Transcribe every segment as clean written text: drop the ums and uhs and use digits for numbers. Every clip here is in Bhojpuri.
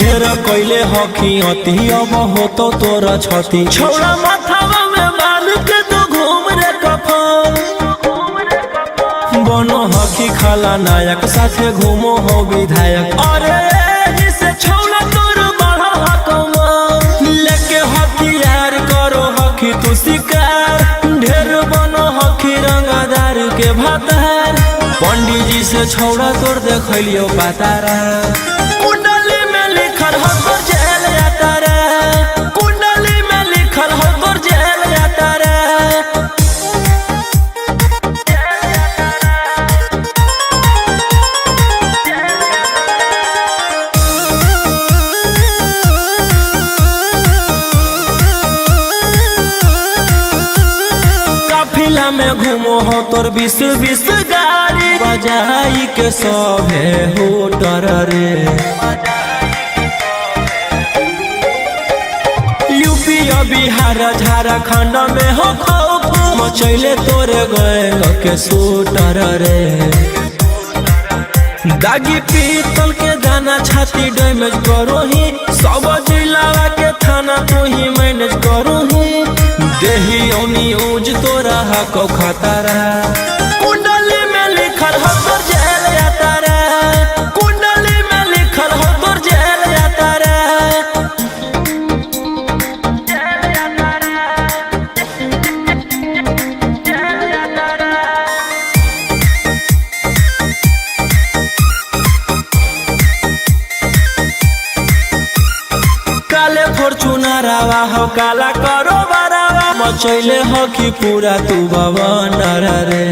ढेर कैले हकी अति अब हो तो तोरा छती छौड़ा माथावा में बांध के तो घूम रे कफन बनो हकी खाला नायक साथे घूमो हो विधायक अरे जिसे छौड़ा तोर बढ़ा हकमा लेके हकी यार करो हकी तू शिकार ढेर बनो हकी रंगदार के भातार पंडित जी से छौड़ा तोर देखलियो पातारा कुंडली में लिखल हो तोर जेल जाता रे कुंडली में लिखल हो तोर जेल जाता रे काफिला में घूमो हो तोर 20 गाड़ी बजाई के सभे होटर रे यूपी बिहार झारखंड में हो खौफ मचैले तोरे गैंग के शूटर रे दागी पीतल के दाना छाती डैमेज करो ही सब जिला के थाना तू ही मैनेज करो ही देही न्यूज तोरा हको खतरा कुंडली में लिखल हो तोर जेल जाता रे कुंडली में लिखल हो तोर जेल जाता रे काले फॉर्च्यूनर आवा हो काला करो बरावा मचैले हो कि पूरा तू बवंडर रे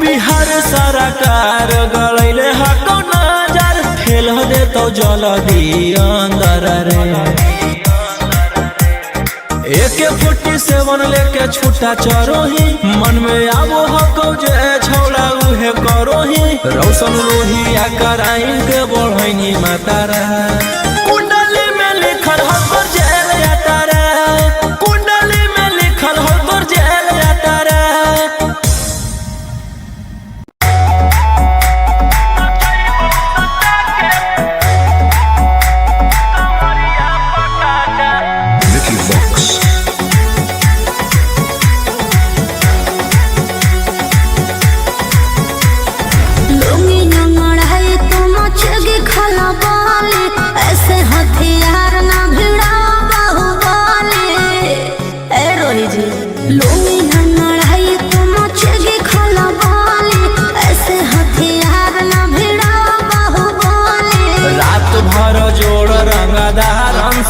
बिहार सरकार गलैले हको नजर फेल दे तो जल्दी अंदर रे AK-47 लेके छूटा चरो ही मन में आवो हको जे छौड़ा उहे करो ही रौशन रोहिया कराइन के बढ़ैनी मातारा कुंडली में लिखल हो तोर जेल जाता रे कुंडली में लिखल हो तोर जेल जाता रे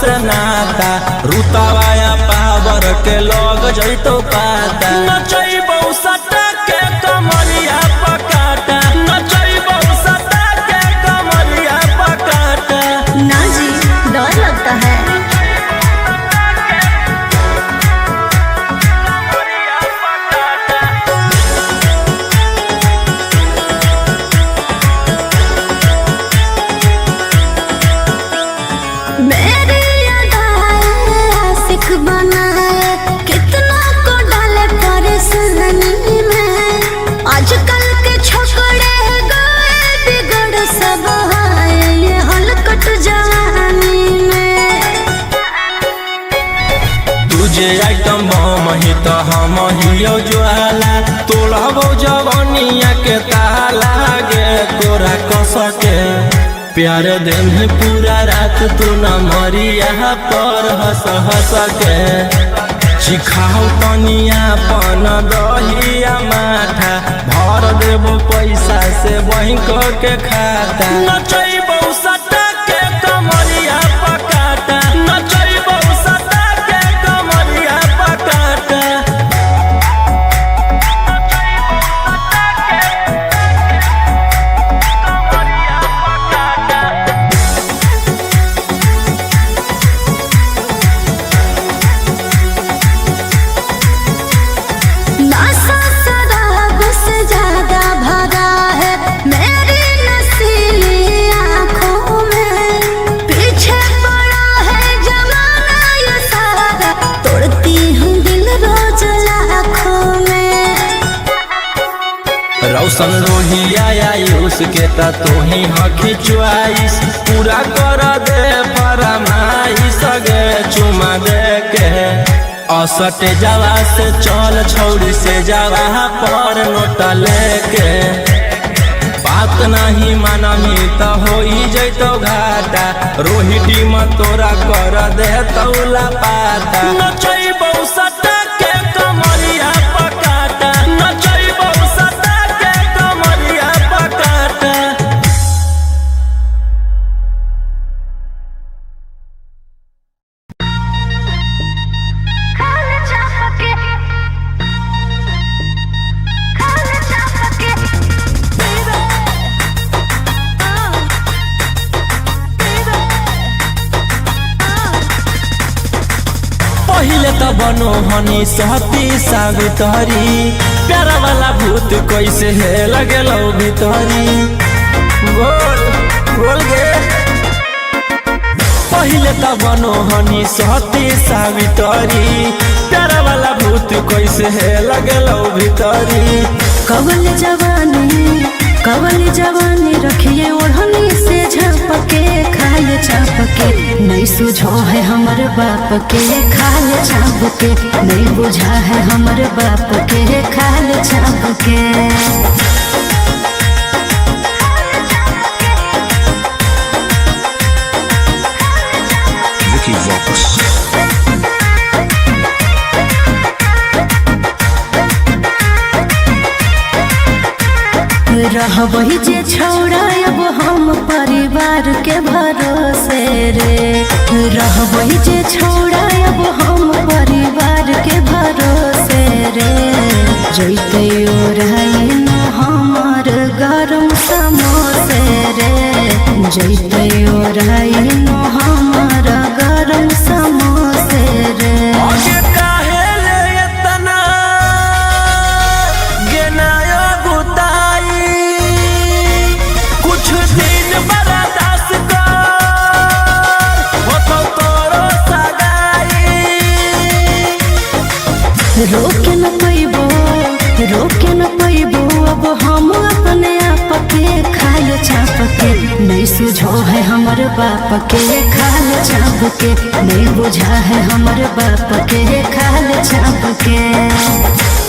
से नाता रुतावाया पावर के लोग जैतो पाता नचैबौ सटा के कमरिया पकाटा नचैबौ सटा के कमरिया पकाटा ना जी डर लगता है कितना को डाले परेशानी में आजकल के छोकरे गए बिगड़ सब ये हलकट जवानी में तुझे आइटम बम ही तो हम हियो ज्वाला तोड़बो जवानिया के ताला गे तोरा कस के प्यार दिन पूरा रात तू न मरिया पर हंस हंस के सिखाओ तनिया पन दहिया माथा भर देबो पैसा से बैंक के खाता नचैबौ सटा के कमरिया पकाटा नचैबौ सटा के कमरिया पकाटा ज्यादा भरा है मेरी नसीली के ता तू ही हकी च्वाइस पूरा कर दे फरमाइश गे चुमा दे के असटे जावा से चल छौड़ी से जावा पर नोट लेके बात नहीं मानमी तो हो जैतो घाटा रोहिटी में तोरा कर दे तौला पाता नचैबौ सटा के कमरिया पकाटा नचैबौ सटा के कमरिया पकाटा। पहिले त बनो हनी सहती सावित्री प्यारा वाला भूत कैसे है लगेलो भीतरी बोल बोल गे पहिले त बनो हनी सहती सावित्री प्यारा वाला भूत कैसे है लगेलो भीतरी। कवल जवानी रखिए ओढ़नी से झापके खाए चापके नहीं सुझो है हमर बाप के खाए चापके नहीं बुझा है हमर बाप के खाए चापके। रहबही जे छौड़ा अब हम परिवार के भरोसे रे रहबही जे छौड़ा अब हम परिवार के भरोसे रे जैते ओढ़ाई न हमर गरम समोसे रे जैते ओढ़ाई न हमर गरम समोसे रे। रोके न पैबो अब हम अपने आप के खाए चाप के नहीं सुझो है हमर बाप के खाए चाप के नहीं बुझा है हमर बाप के खाए चाप के।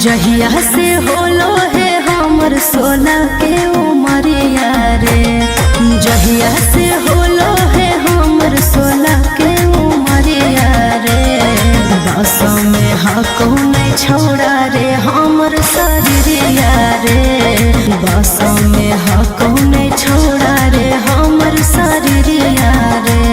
जहिया से होलो है हमर 16 के उमरिया रे जहिया से होलो है हमर 16 के उमरिया रे बस में हको नहीं छोड़ा रे हमर शरीरिया रे बस में हको नहीं छोड़ा रे हमर शरीरिया रे।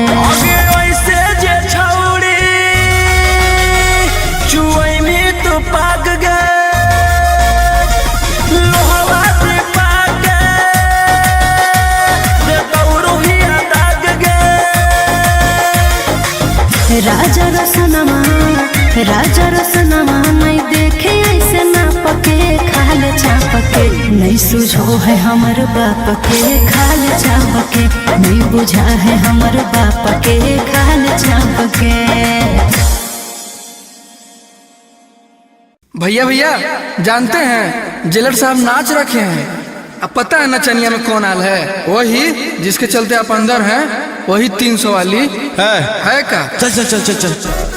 राजा रसनमा नहीं देखे ऐसे ना पके खाले चापके नहीं सुझो है हमर बाप के खाले चापके नहीं बुझा है हमर बाप के खाले चापके। भैया भैया जानते हैं जेलर साहब नाच रखे हैं। अब पता है नचनिया में कौन आल है? वही जिसके चलते आप अंदर हैं, वही 300 वाली है का? चल चल चल चल चल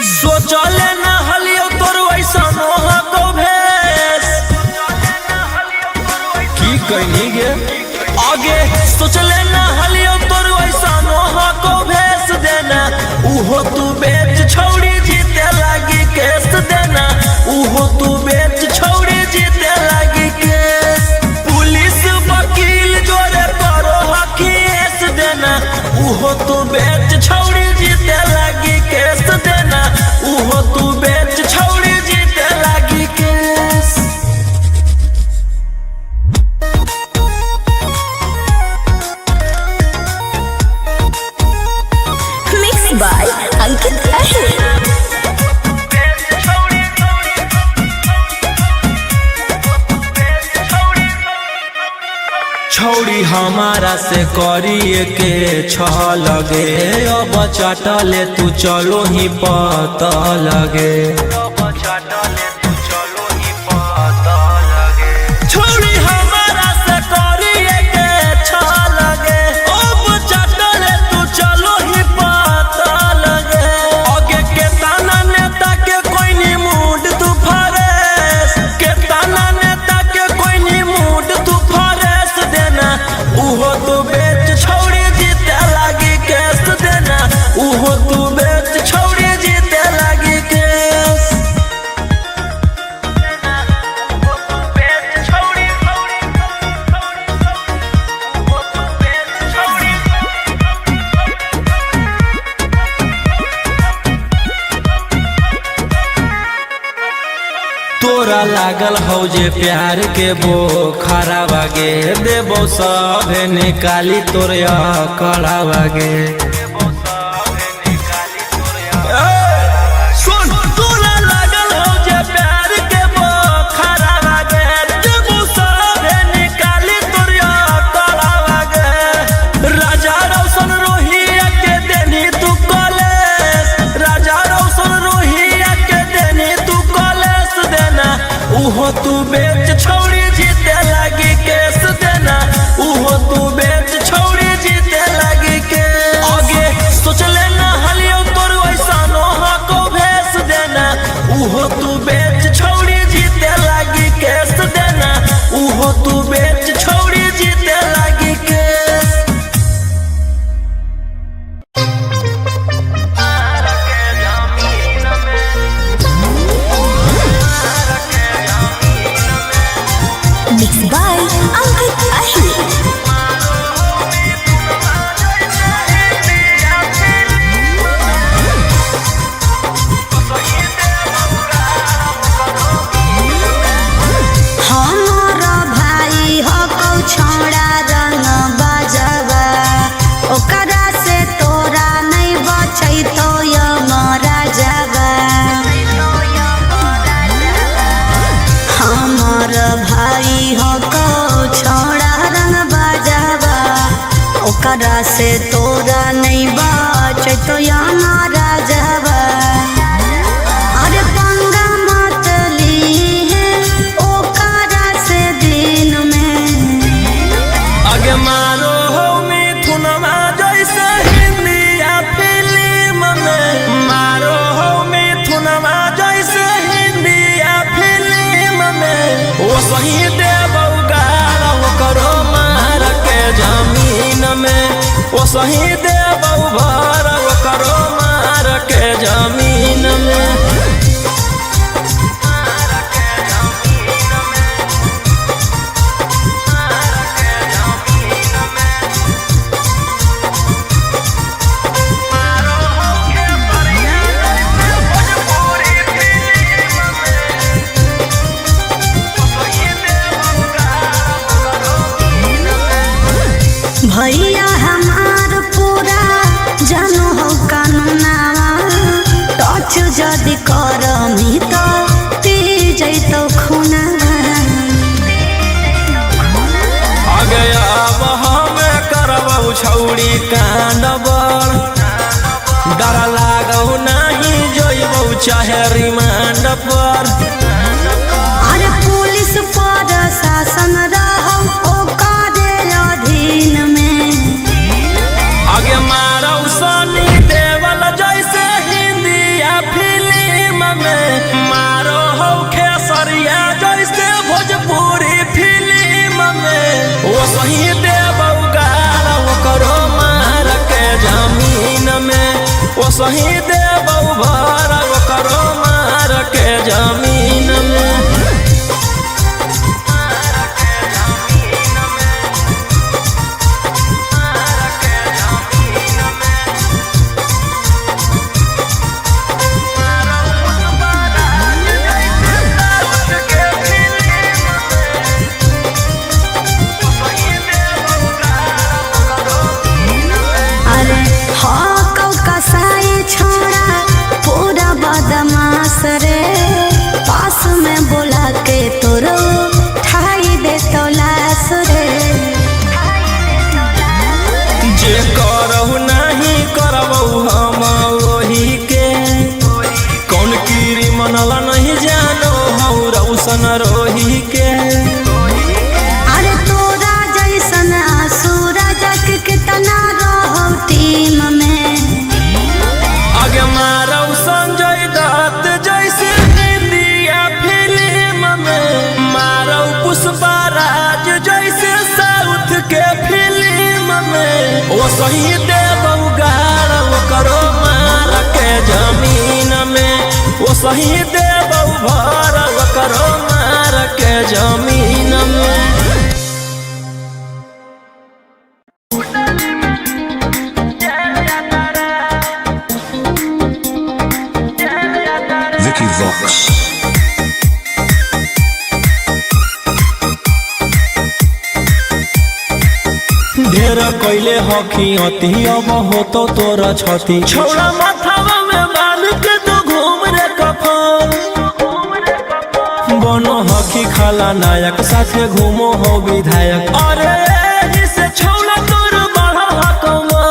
सोचले ना हलियो तोर वैसा नोहा को भेस की कहनी गे आगे सोचले ना हलियो तोर वैसा नोहा को भेस देना उहो तू बेच छौड़ी जीते लागी केस देना उहो तू बेच छौड़ी जीते लागी केस पुलिस वकील जोरे करो हकीस देना उहो तू बेच छौड़ी जीते अंकित अहिर। छौड़ी हमारा से करिए के लगे, अब चटले तू चलो ही पता लगे। छौड़ी हमारा से करिए के लगे, अब चटले तू चलो ही पता लगे। आगे के ताना नेता के कोई नी मूड तू फरेस, के ताना नेता के कोई नी मूड तू फरेस देना। उहो तू बेच छौड़ी जीते लागी केस देना, उहो तू बेच छौड़ी जीते लागी केस। तोरा लागल हौ जे प्यार के बोखरा बागे, देबो सभे निकाली तोरे कड़ा बागे। सुन, तोरा लागल हौ जे प्यार के बोखरा बागे, देबो सभे निकाली तोरे कड़ा बागे। राजा रौशन रोहिया के देनी तू कॉलेज, राजा रौशन रोहिया के देनी तू कॉलेज देना। उहो तू बेच छौड़ी जीते लागी केस देना, उहो तू बेच छौड़ी जीते लागी केस। आगे सोचले ना हलियो तोर वैसा नोहा को भेस देना, उहो तू बेच छौड़ी जीते लागी केस देना, उहो तू बेच छौड़ी जीते लागी केस। Mixed by अंकित अहिर। हमारा भाई हो कौ छोड़ा रंग बजवा, ओकरा से तोरा नहीं बचै तो यमरा जवा। हमार भाई हो कौ छोड़ा रंग बजवा, ओकरा से तोरा नहीं बचै तो यमरा जवा। अरे पंगा मत लीहे ओकरा से दिन में, आगे मारो हो मिथुनमा जैसे हिंदिया फिल्म में, मारो हो मिथुनमा जैसे हिंदिया फिल्म में। वो सही देबौ गाल करो मार के जमीन में, वो सही देबौ भर करो मार के जमीन में। भैया हमार पूरा जानो हो कानूनावा, टच जदि करमी तो पी जैतो खूनावा। आगे अब हमें करबौ छौड़ी कांड बड़, डर लागौ नहीं जइबौ चाहे रिमांड पर। अरे पुलिस पर शासन रहो ओकरे अधीन में, आगे मारौ सनी देवल जैसे हिंदिया फिल्म में, मारो हो खेसरिया जैसे भोजपुरी फिल्म में। वो सही देबौ गाल करो मार के जमीन में, वो सही देबौ भर करो मार के जमीन में। अरे हाँ कौ कसाई छो वो सही देव उगाड़ करो मार के जमीन में, वो सही देव भर करो मार के जमीन में। Vicky Vox. ढेर कैले हकी अति अब हो तो तोरा छती, छौड़ा माथावा में बांध के तो घूम रे कफन। बनो हकी खाला नायक साथे घूमो हो विधायक, अरे इसे छौड़ा तोर बढ़ा हकमा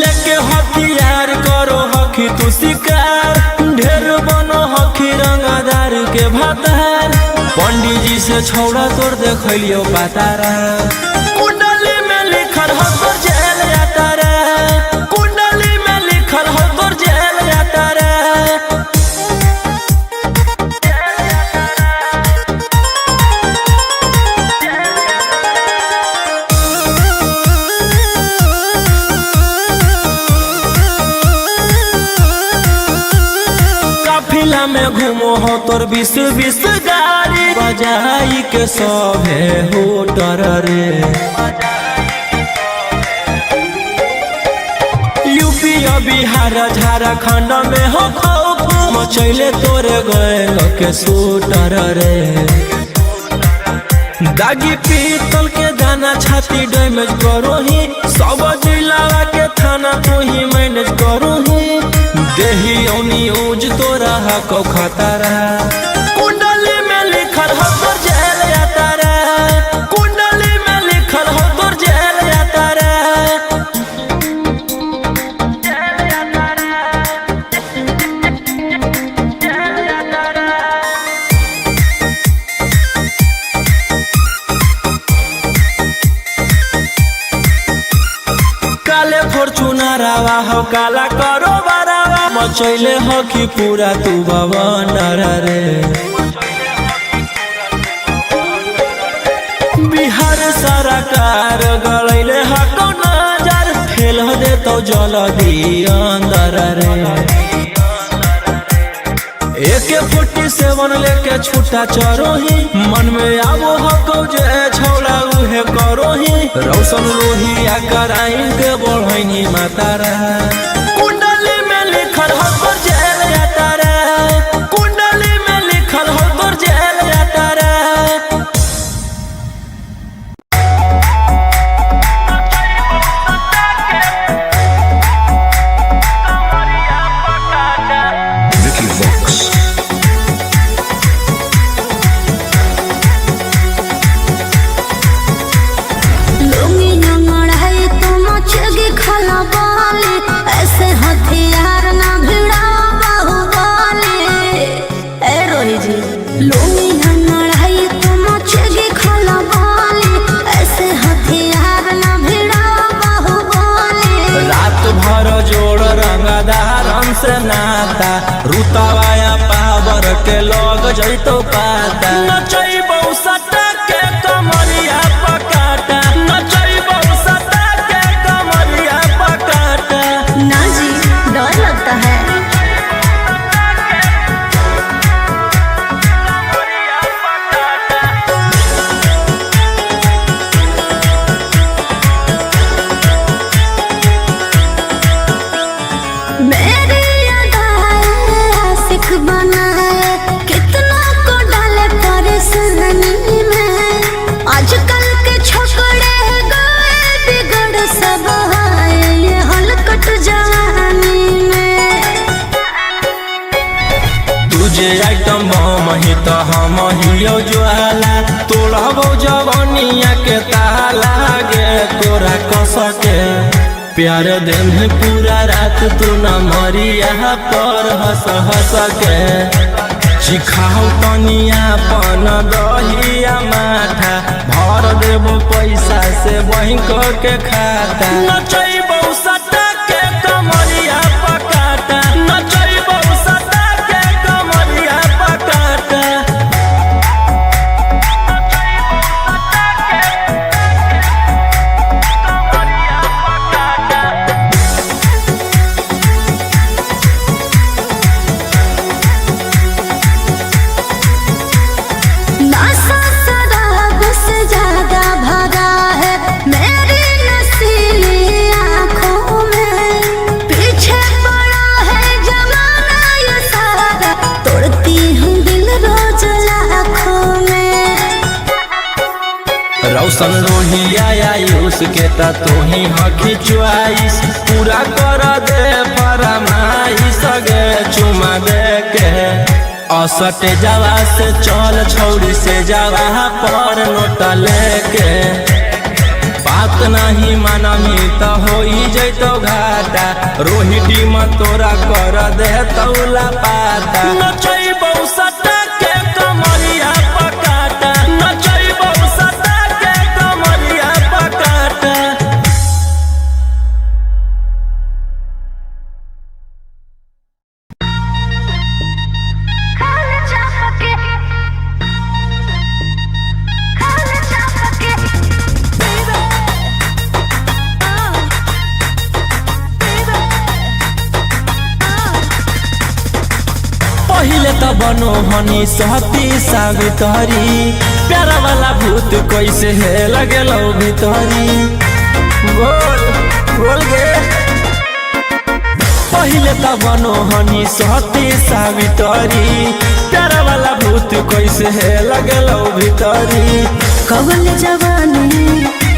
लेके हथियार करो हकी तू शिकार। ढेर बनो हकी रंगदार के भातार, पंडित जी से छौड़ा तोर देखलियो पातारा। कुंडली में लिखल हो तोर जेल जाता रे, कुंडली में लिखल हो तोर जेल जाता रे। काफिला में घूमो हो तोर 20-20 गाड़ी, बजाई के सभे होटर रे। यूपी बिहार झारखंड में हो खौफ, मचैले तोरे गैंग के शूटर रे। दागी पीतल के दाना छाती डैमेज करो ही, सब जिला के थाना तू ही मैनेज करो ही। देही औनी ऊज तोरा हको खतरा, कुंडली में लिखल हो तोर जेल जाता रे, कुंडली में लिखल हो तोर जेल जाता रे। काले फॉर्चूनरवा हो काला करो बरावा, मचैले हो कि पूरा तू भवन रे। बिहार सरकार गलैले हको नजर, फेल हो दे तो जल्दी अंदर रे। AK-47 लेके छूटा चरो ही, मन में आवो हको जे छौड़ा उहे करो ही। रौशन लोहिया कराइन के बढ़ैनी मातारा, कुंडली में लिखल हो तोर जेल जाता रे, कुंडली में लिखल हो तोर जेल जाता रे। Vicky Vox. लुंगी नंगड़ाई तो मचगी खला बाले, ऐसे हथियार ना भिड़ा बाहुबले। ए रोही जी लुंगी नंगड़ाई तो मचगी खला बाले, ऐसे हथियार ना भिड़ा बाहुबले। रात भर जोड़ रंगदारन से नाता, रुतवाया पावर के लोग जैतो पाता। नचैबौ सटा के कमरिया पकाटा, नचैबौ सटा के कमरिया पकाटा। ना जी डर लगता है। मेरी अदाएं आशिक बनाए, कितना को डाले परेशानी में। आजकल के छोकरे गए बिगड़ सब आए, ये हलकट जवानी में। तुझे आइटम बम ही तो हम हियो ज्वाला, तोड़बो जवानिया के ताला गे तोरा कस के। प्यार दिन है पूरा रात तू न मरिया पर हंस हंस के। चिखाओ तनिया पन दहिया माथा, भर देबो पैसा से बैंक के खाता। नचैबौ सटा के कमरिया पकाटा, नचैबौ सटा के कमरिया पकाटा। रोशन रोहिया आयुष के ता तू ही हकी च्वाइस पूरा कर दे फरमाइश गे चुमा दे के असटे जावा से चल छौड़ी से जावा पर नोट लेके बात नहीं मानमी तो हो जैतो घाटा रोहिटी में तोरा कर दे तौला पाता नचैबौ सटा के कमरिया पकाटा नचैबौ सटा के कमरिया पकाटा। पहिले त बनो हनी सहती सावित्री प्यारा वाला भूत कैसे है लगेलो भितरी बोल बोल गे पहिले त बनो हनी सहती सावित्री प्यारा वाला भूत कैसे है लगेलो भितरी।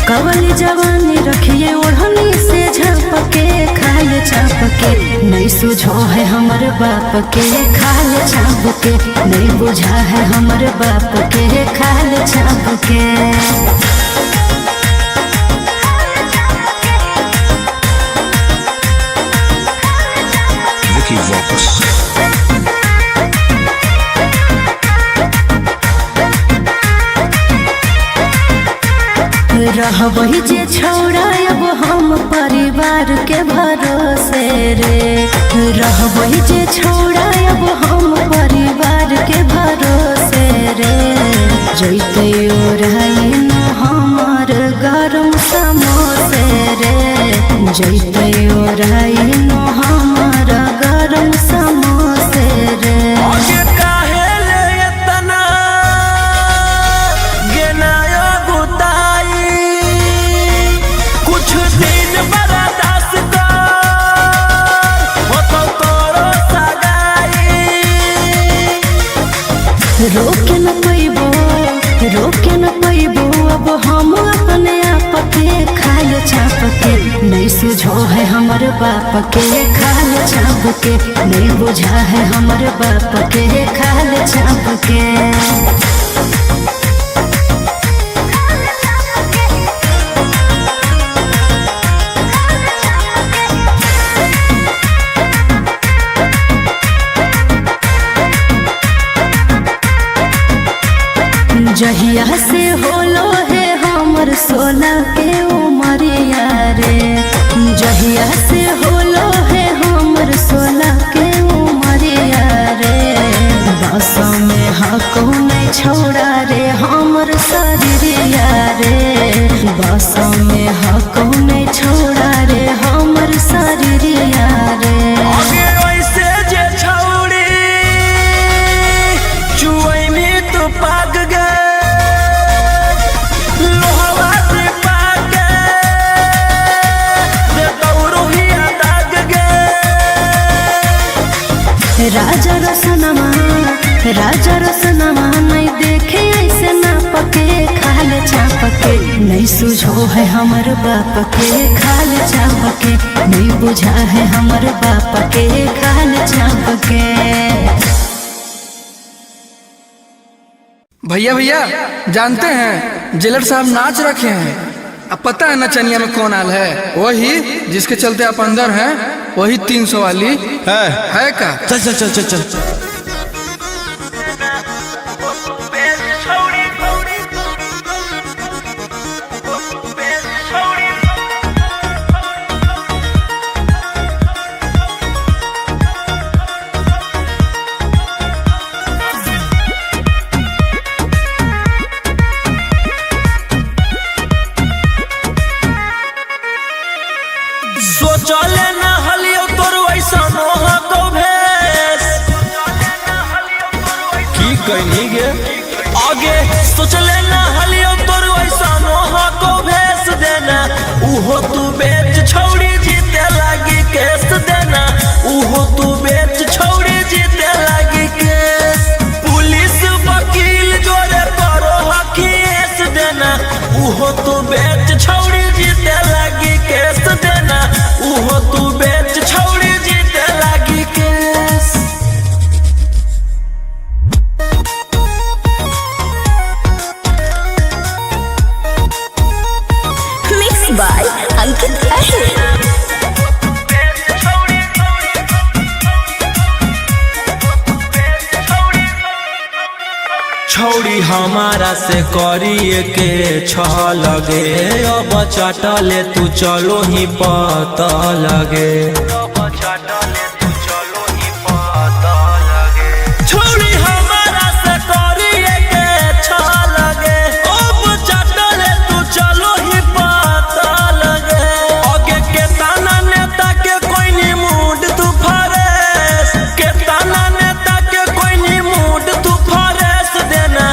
कवल जवानी रखिए ओढ़नी से झपके खाल चाप के नहीं सुझो है हमर बाप के खाल चाप के नहीं बुझा है हमर बाप के खाल चाप के। Vicky Vox. रहबही जे छौड़ा अब हम परिवार के भरोसे रे रहबही जे छौड़ा अब हम परिवार के भरोसे रे जैते ओढ़ाई न हमर गरम समोसे रे जैते ओढ़ाई न हमर गरम समोसे रे। रोके न पैबो अब हम अपने आप के खाल चाप के नहीं सुझो है हमर बाप के खाल चाप के नहीं बुझा है हमर बाप के खाल चाप के। जहिया से होलो है हमर 16 के उमरिया रे जहिया से होलो है हमर 16 के उमरिया रे बस में हको नहीं छोड़ा रे हमर शरीरिया रे बस में हको नहीं छोड़ा रे हमर शरीरिया रे। राजा रसनमा नहीं देखे ऐसे ना पके खाल चाप के नहीं सुझो है हमर बाप के खाल चाप के नहीं बुझा है हमर बाप के खाल चाप के। भैया जानते हैं जेलर साहब नाच रखे हैं। अब पता है नचनिया में कौन आल है? वही जिसके चलते आप अंदर हैं, वही 300 वाली है का? चल चल चल चल चल सोचले न हलियो तोर वैसा मोह को भेस की कहनी गे आगे सोचले न हलियो तोर वैसा मोह को भेस देना उहो तू बेच छौड़ी जीते लागी केस देना उहो तू बेच छौड़ी जीते लागी केस पुलिस वकील जोरे करो हकीस देना उहो छौड़ी हमारा से करिए के लगे अब चटले तू चलो ही पता लगे छौड़ी हमारा से करिए के लगे अब चटले तू चलो ही पता लगे आगे के ताना नेता के कोई नी मूड तू फरेस के ताना नेता के कोई नी मूड तू फरेस देना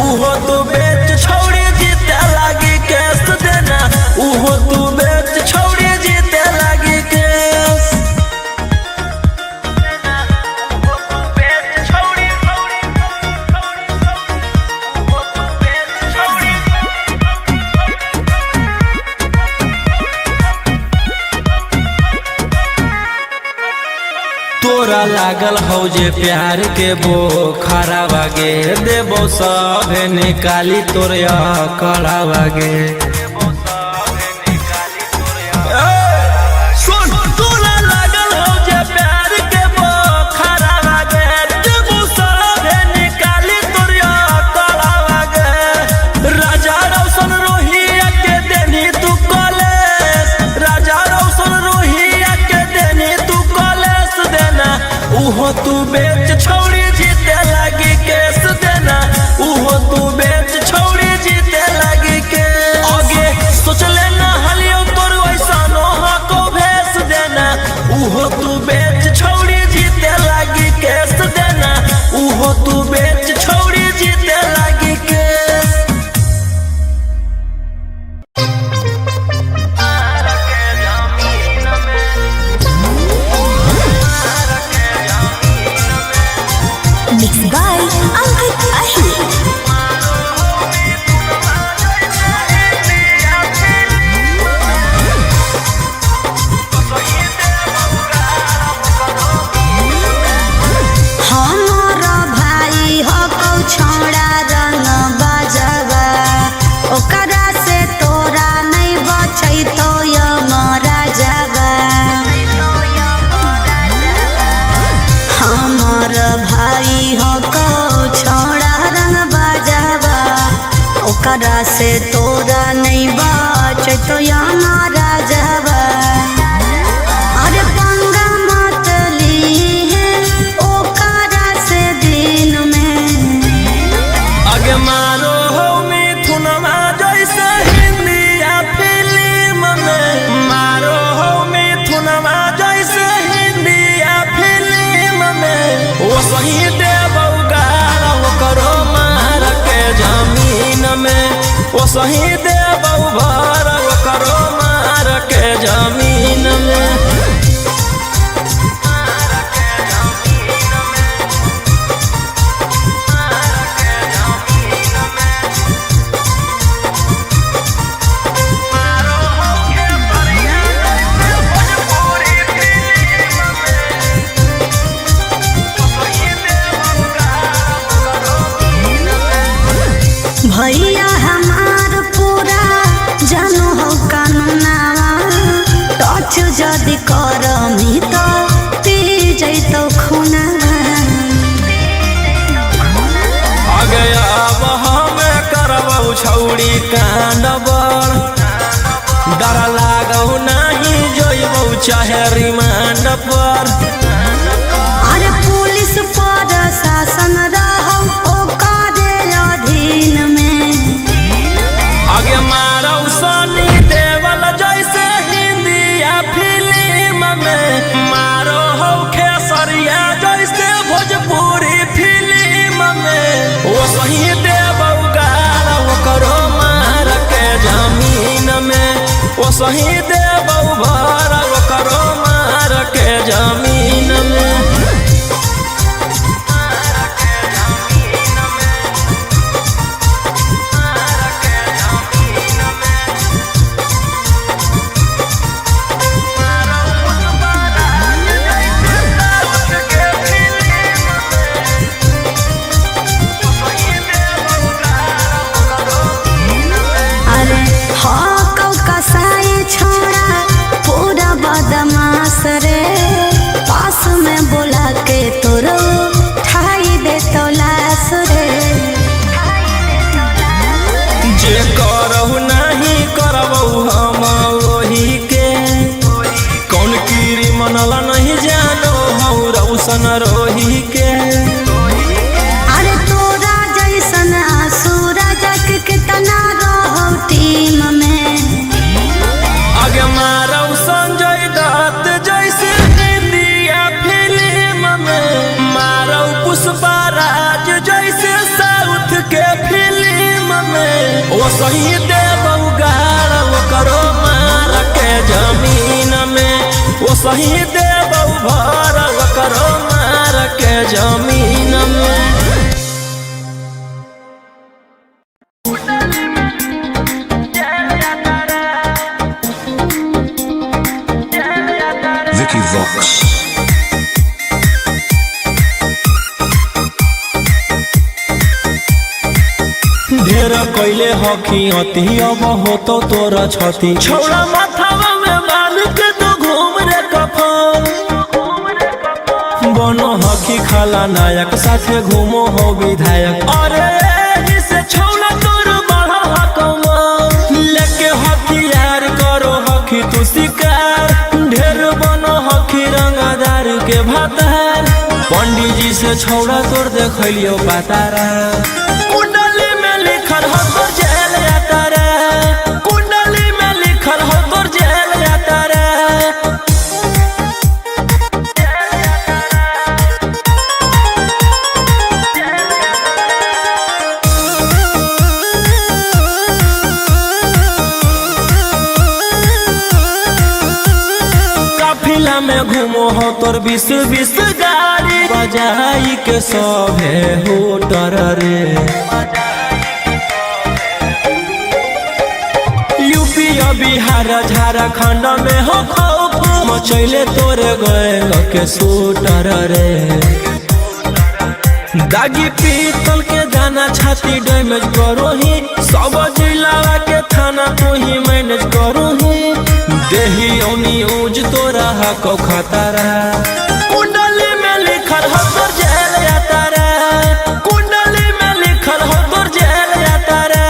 उहो तू बेच छौड़ी जीते लागी केस देना उहो तू बेच छौड़ी जीते लागी केस तोरा लागल हो जे प्यार के बोखरा बागे देबो सभे निकाली तोरे कड़ा बागे सुन तोरा लागल हो जे प्यार के बोखरा बागे देबो सभे निकाली तोरे कड़ा बागे राजा रौशन रोहिया के देनी तू कॉलेज राजा रौशन रोहिया के देनी तू कॉलेज देना उहो तू बेच छौड़ी जीते लागी केस देना उहो तू बेच छौड़ी जीते लागी के आगे सोच लेना हलियो तोर वैसा नोहा को भेस देना उहो तू बेच छौड़ी जीते लागी केस देना उहो तू बेच छौड़ी जीते लागी केस Mixed by Ankit Ahir. हमारा भाई हो कौ छोड़ा रंग बजवा ओकरा से तोरा नहीं बचै तो यमरा जवा हमार भाई हो कौ छोड़ा रंग बजवा ओकरा से तोरा नहीं बचै तो यमरा जवा अरे पंगा मत लीहे ओकरा से दिन में आगे मारो हो मिथुनमा जैसे हिंदिया फिल्म में मारो हो मिथुनमा जैसे हिंदिया फिल्म में वो सही देबौ गारा वो करो मार के जमीन में वो सही देबौ भर वो करो मार के जमीन में भैया हमार पूरा जानो हो कानूनावा टच जदि करमी तो पी जैतो खूनावा आगे अब हमें करबौ छौड़ी कांडबर डर लागौ नहीं जोइबौ चाहे रिमांड पर अरे पुलिस पर शासन रहौ ओकरे अधीन में आगे मारौ सनी देवल जैसे हिंदिया फिल्म में मारो हो खेसरिया जैसे भोजपुरी फिल्म में वो सही देबौ गारा वो करो मार के जमीन में वो सही देबौ भर वो करो मार के जमीन में अरे हाँ कौ कसाई छोड़ा पूरा बदमाश रे ऐसन रोही के। अरे तोरा जैसन सूरज के तना रहो टीम में। आगे मारो संजय दत्त जैसे इंडिया फिल्म में, मारो पुष्पराज जैसे साउथ के फिल्म में। वो सही देव उगाड़ वो करो मार के जमीन में, वो सही देव भर वो करो मार के जमीन में। Vicky Vox. ढेर कैले हकी अति अब हो तो तोरा छती। छौड़ा माथावा में बांध के तो घूम रे कफन, बनो हकी खाला नायक साथे घूमो हो विधायक। अरे एही से छौड़ा तोर बढ़ा हकमा, लेके हथियार करो हकी तू शिकार। ढेर बनो हकी रंगदार के भातार, पंडित जी से छौड़ा तोर देखलियो पातारा। कुंडली में लिखल हो तोर जेल जाता रे, कुंडली में लिखल हो तोर जेल जाता रे। काफिला में घूमो हो तोर 20-20 गाड़ी, बजाई के सभे होटर रे। यूपी बिहार झारखंड में हो खौफ, मचैले तोरे गए के शूटर रे। दागी पीतल के दाना छाती डैमेज करो ही, सब जिला के थाना तू ही मैनेज करो ही। देही ओनी ऊज तोरा हको खतरा, कुंडली में लिखल हो तोर जेल जाता रे, कुंडली में लिखल हो तोर जेल जाता रे।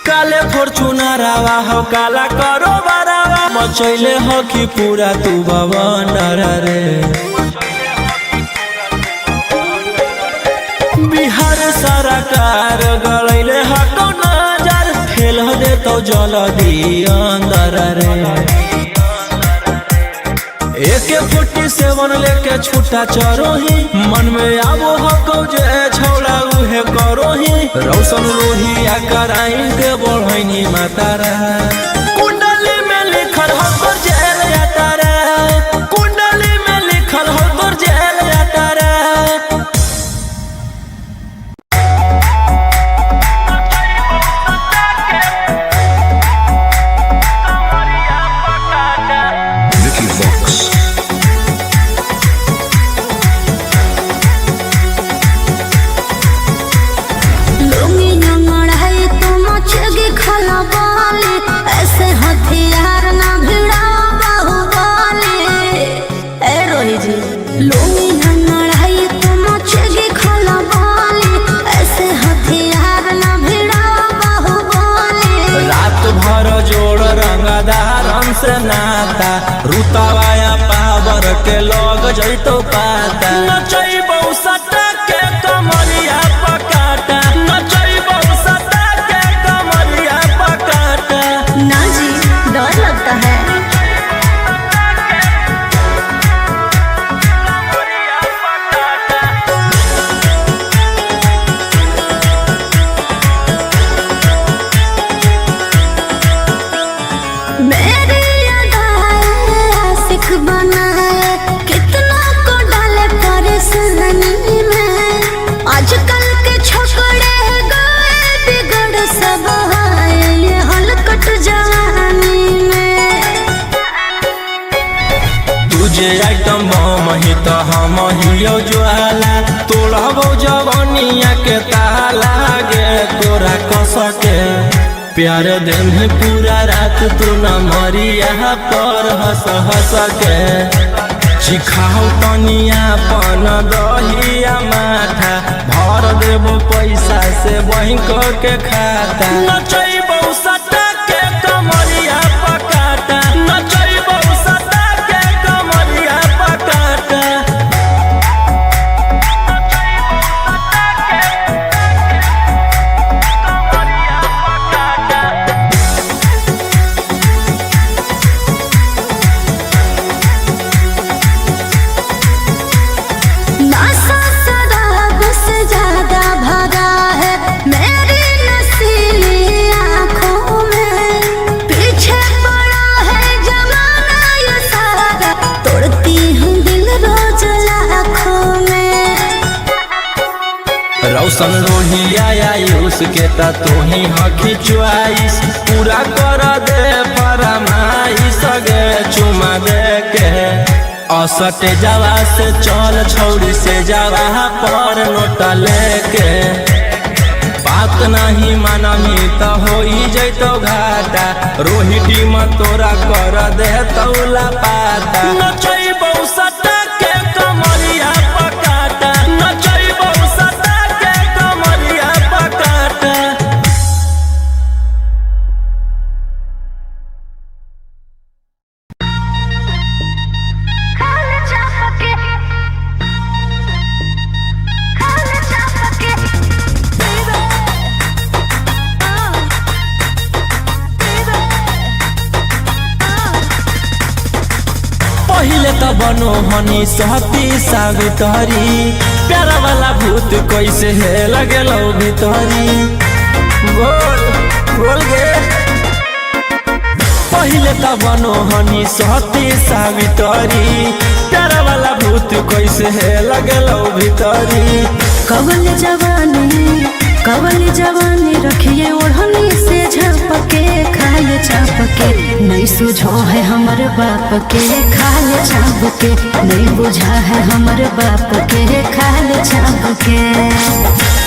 काले फॉर्चूनरवा हो काला करो बरावा, मचैले हो कि पूरा तू बवंडर रे। बिहार सरकार गलैले हको नजर, फेल दे तो जल्दी अंदर रे। AK-47 लेके छूटा चरो ही, मन में आबो हको जे छौड़ा उहे करो ही। रौशन लोहिया कराइन के बढ़ैनी मातारा, कुंडली में लिखल हो तोर जेल जाता रे, कुंडली में लिखल हो तोर जेल जाता रे। Vicky Vox. लुंगी नंगड़ाई तो मचेगी खला बाले, ऐसे हथियार ना भिड़ा बाहुबली। ए रोही जी लुंगी नंगड़ाई तो मचेगी खला बाले, ऐसे हथियार ना भिड़ा बाहुबली। रात भर जोड़ रंगदारन से नाता, रुतवाया पावर के लग जैतो पाता। नचैबौ सटा के कमरिया पकाटा, नचैबौ सटा के कमरिया पकाटा। ना जी डर लगता है। मेरी अदाएं आशिक बनाए, कितना को डाले परेशानी में। आजकल के छोकरे गए बिगड़ सब है, ये हलकट जवानी में। तुझे आइटम बम ही तो हम हियो ज्वाला, तोड़बो जवानिया के ताला गे तोरा कस के। प्यार दिन पूरा रात तू न मरिया पर हंस हंस के। चिखाओ तनिया पन दहिया माथा भर देबो पैसा से बैंक के खाता नचैबो सटा के कमरिया पकाटा नचैबो सटा के कमरिया पकाटा रौशन रोहिया आयुष के ता तोही हकी च्वाइस पूरा कर दे फरमाइश गे चुमा दे के असटे जावा से चल छौड़ी से जावा पर नोट लेके बात नहीं मानमी तो होई जैतो घाटा रोहिटी में तोरा कर दे तौला पाता नचैबो सटा के कमरिया पकाटा नचैबो सटा के कमरिया पकाटा पहिले त बनो हनी सहती सावित्री प्यारा वाला भूत कैसे है लगेलो भीतरी बोल बोल गे पहिले त बनो हनी सहती सावित्री प्यारा वाला भूत कैसे है लगेलो भीतरी कवल जवानी रखिए ओढ़नी से झपके खाए चापके नहीं सुझो है हमर बाप के खाए चापके नहीं बुझा है हमर बाप के खाए चापके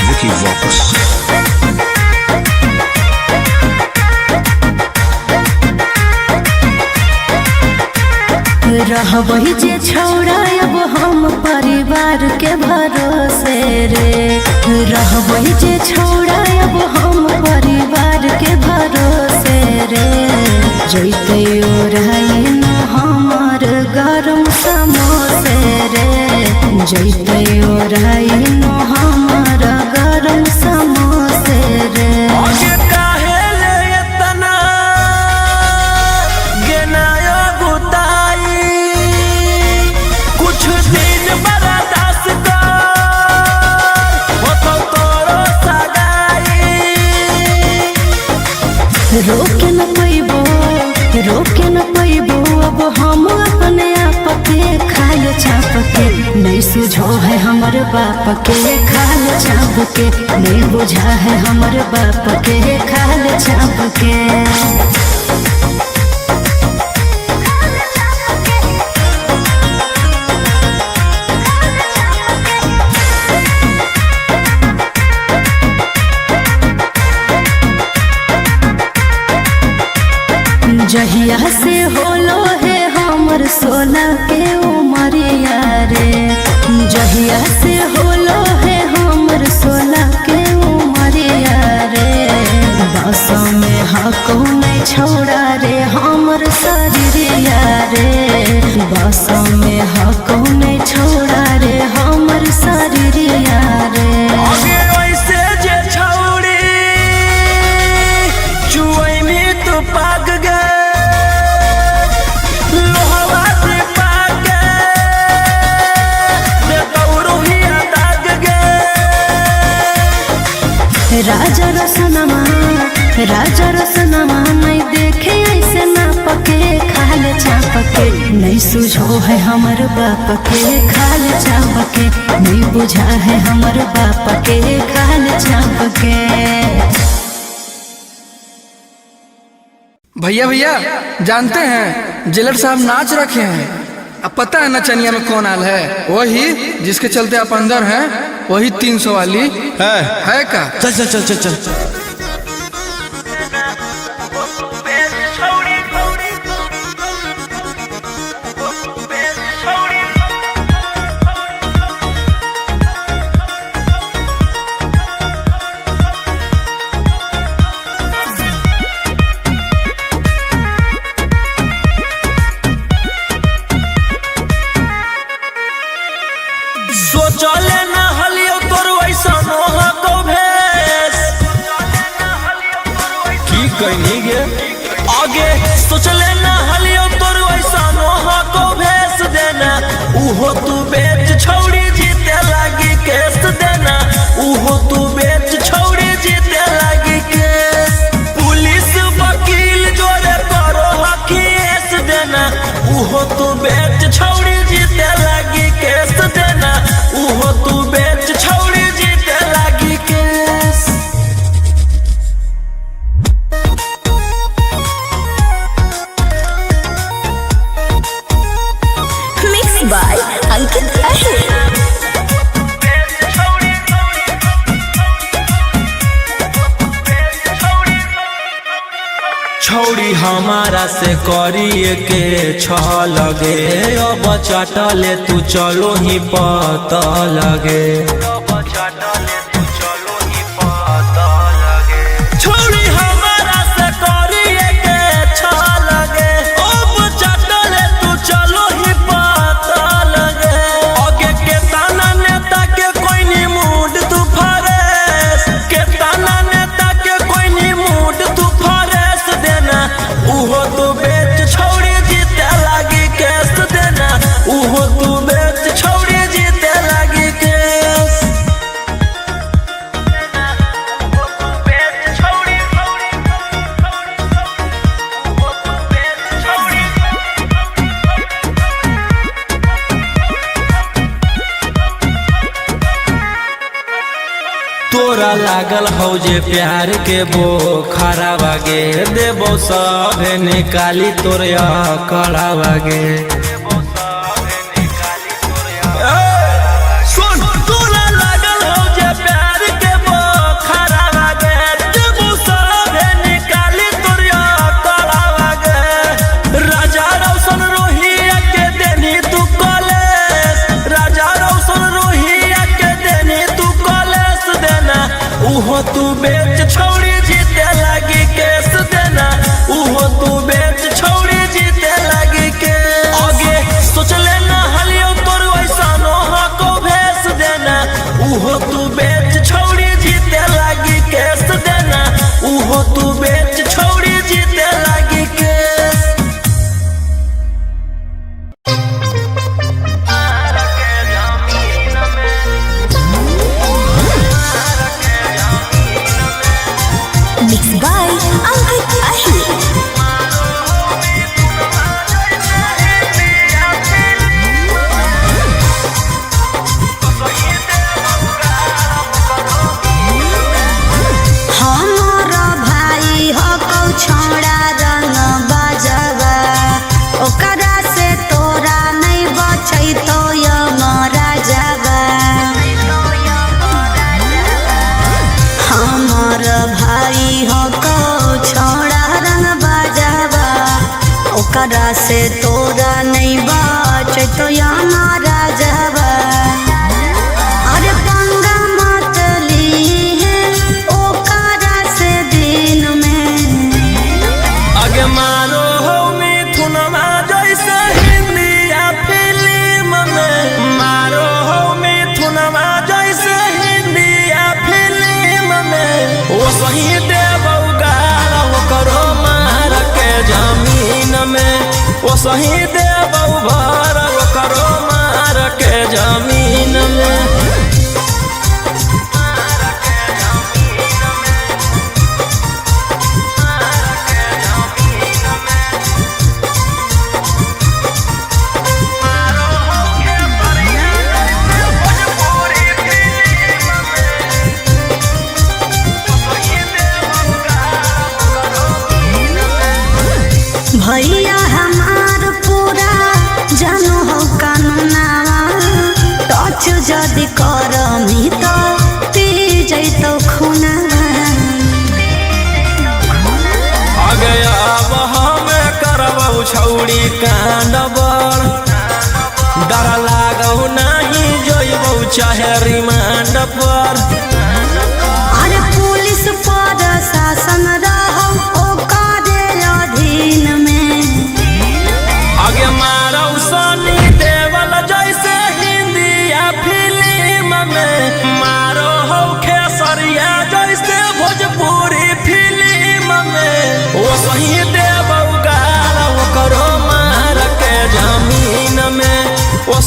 Vicky Vox. रहबही जे छौड़ा अब हम परिवार के भरोसे रे रहबही जे छौड़ा अब हम परिवार के भरोसे रे जैते ओराई न हमर गरम समोसे रे जैते ओराई न हमर गरम समोसे रे रोके न पैबो अब हम अपने आप के खाल चाप के नहीं सुझो है हमर बाप के खाल चाप के नहीं बुझा है हमर बाप के खाल चाप के जहिया से होलो है हमर सोना के उमरिया रे जहिया से होलो है हमर सोना के उमरिया रे बस में हको नहीं छोड़ा रे हमर शरीरिया रे बस में हको नहीं छोड़ा रे हमर शरीरिया रे राजा रसनमा नहीं देखे ऐसे ना पके खाल चापके नहीं सुझो है हमर बाप के खाल चापके नहीं बुझा है हमर बाप के खाल चापके। भैया भैया जानते हैं जेलर साहब नाच रखे हैं। अब पता है नचनिया में कौन आल है? वही जिसके चलते आप अंदर हैं, वही 300 वाली है का? चल चल चल चल चल सोच लेना हलियो तोर वैसा नोहा को भेस देना उहो तू बेच छौड़ी जीते लागी केस देना उहो तू बेच छौड़ी जीते लागी केस पुलिस वकील जोरे करो हकीस देना उहो तू बेच छौड़ी जीते लागी केस देना उहो तू बेच छौड़ी जीते लागी केस। Mixed by Ankit Ahir. छौड़ी हमारा से करिए के छ लगे अब चटले तू चलो ही पता लगे छौड़ी हमारा से करिए के छ लगे अब चटले तू चलो ही पता लगे आगे के ताना नेता के कोई नी मूड तू फरेस के ताना नेता के कोई नी मूड तू फरेस देना उहो तू बेच छौड़ी जीते लागी केस देना उहो तू बेच छौड़ी जीते लागी केस। तोरा लागल हौ जे प्यार के बोखरा बागे देबो सभे निकाली तोर कड़ा बागे सुन तोरा लागल हौ जे प्यार के बोखरा बागे देबो सभे निकाली तोर कड़ा बागे राजा रौशन रोहिया के देनी तू कॉलेज राजा रौशन रोहिया के देनी तू कॉलेज देना उहो तू बेच छौड़ी जीते लागी केस देना उहो तू बेच छौड़ी जीते लागी केस आगे सोच लेना हलियो तोर वैसा नोहा को भेस देना उहो तू बेच छौड़ी जीते लागी केस देना उहो तू बेच छौड़ी जीते लागी केस। Mixed by Ankit Ahir. हमारा भाई हो कौ छोड़ा रंग बाजवा ओकरा से तोरा नहीं बचै तो यमरा जावा हमार भाई हो कौ छोड़ा रंग बाजवा ओकरा से तोरा नहीं बचै तो यमरा जावा अरे पंगा मत लीहे ओकरा से दिन में आगे मारो हो मिथुनमा जैसे हिंदिया फिल्म में मारो हो मिथुनमा जैसे हिंदिया फिल्म में वो सही देबौ गाल करो मार के जमीन में वो सही देबौ भर करो मार के जमीन में। भैया हमार पूरा जानू हो कानूनावा टच जदि करमी तो पी जैतो खूनावा आगे अब हमें करबौ छौड़ी कांड बड़ डर लागौ नहीं जोइबौ चाहे रिमांड पर अरे पुलिस पर शासन रहो ओकरे अधीन में आगे मारौ सनी देवल जैसे हिंदिया फिल्म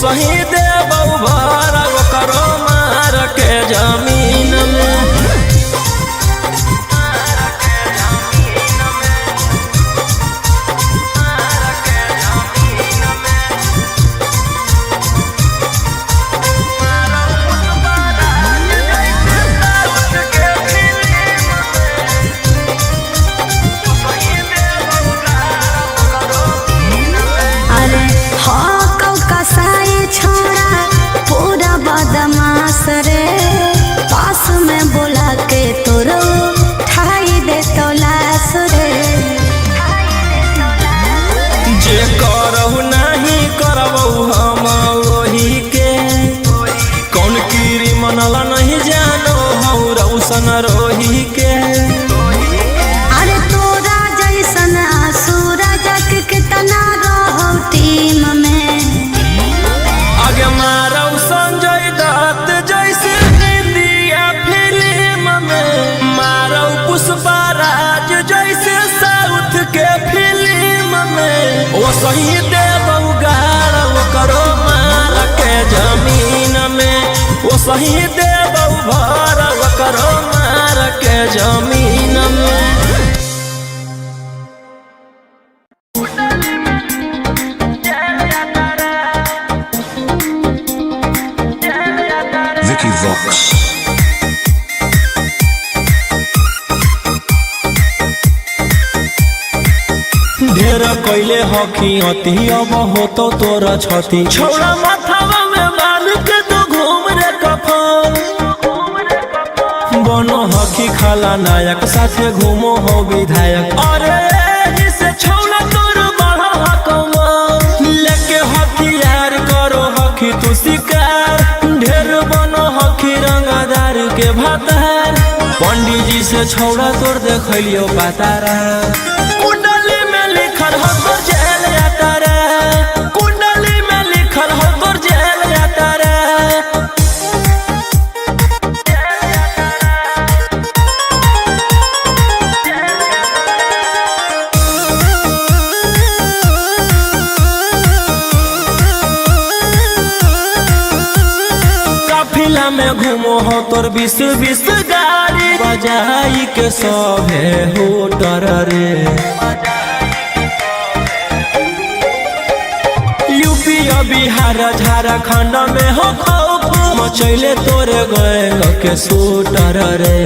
सही देबौ भर करो मार के जमीन में। रे पास में बोला के तोरो ठाई दे तो लाश रे। जे करहु नहीं करबौ हम वही के कौन कीरी मनला नहीं जानो हौ रौशन रोही के। अरे तोरा जैसन सूरज के तना रहो टीम में आगे मारौ संजय दत्त जैसे इंडिया फिल्म में मारौ पुष्पराज जैसे साउथ के फिल्म में। ओ सही देबौ गाड़ो करो मार के जमीन में। ओ सही देबौ भर करो मार के जमीन में। Vicky Vox. ढेर कैले हकी अति अब हो तो तोरा छती छौड़ा माथावा में बांध के तो घूम रे कफन। बनो हकी खाला नायक साथे घूमो हो विधायक। अरे जिसे छौड़ा तोर बढ़ा हकमा लेके हथियार करो हकी तू शिकार। ढेर बनो हकी रंगदार के भातार पंडित जी से छौड़ा तोर देखलियो पातारा। कुंडली में लिखल हो तोर जेल जाता रे। कुंडली में लिखल हो तोर जेल जाता रे। काफिला में घूमो हो तोर 20 गाड़ी बजाई के सभे होटर रे। यूपी बिहार झारखंड में हो खौफ मचैले तोरे गैंग के शूटर रे।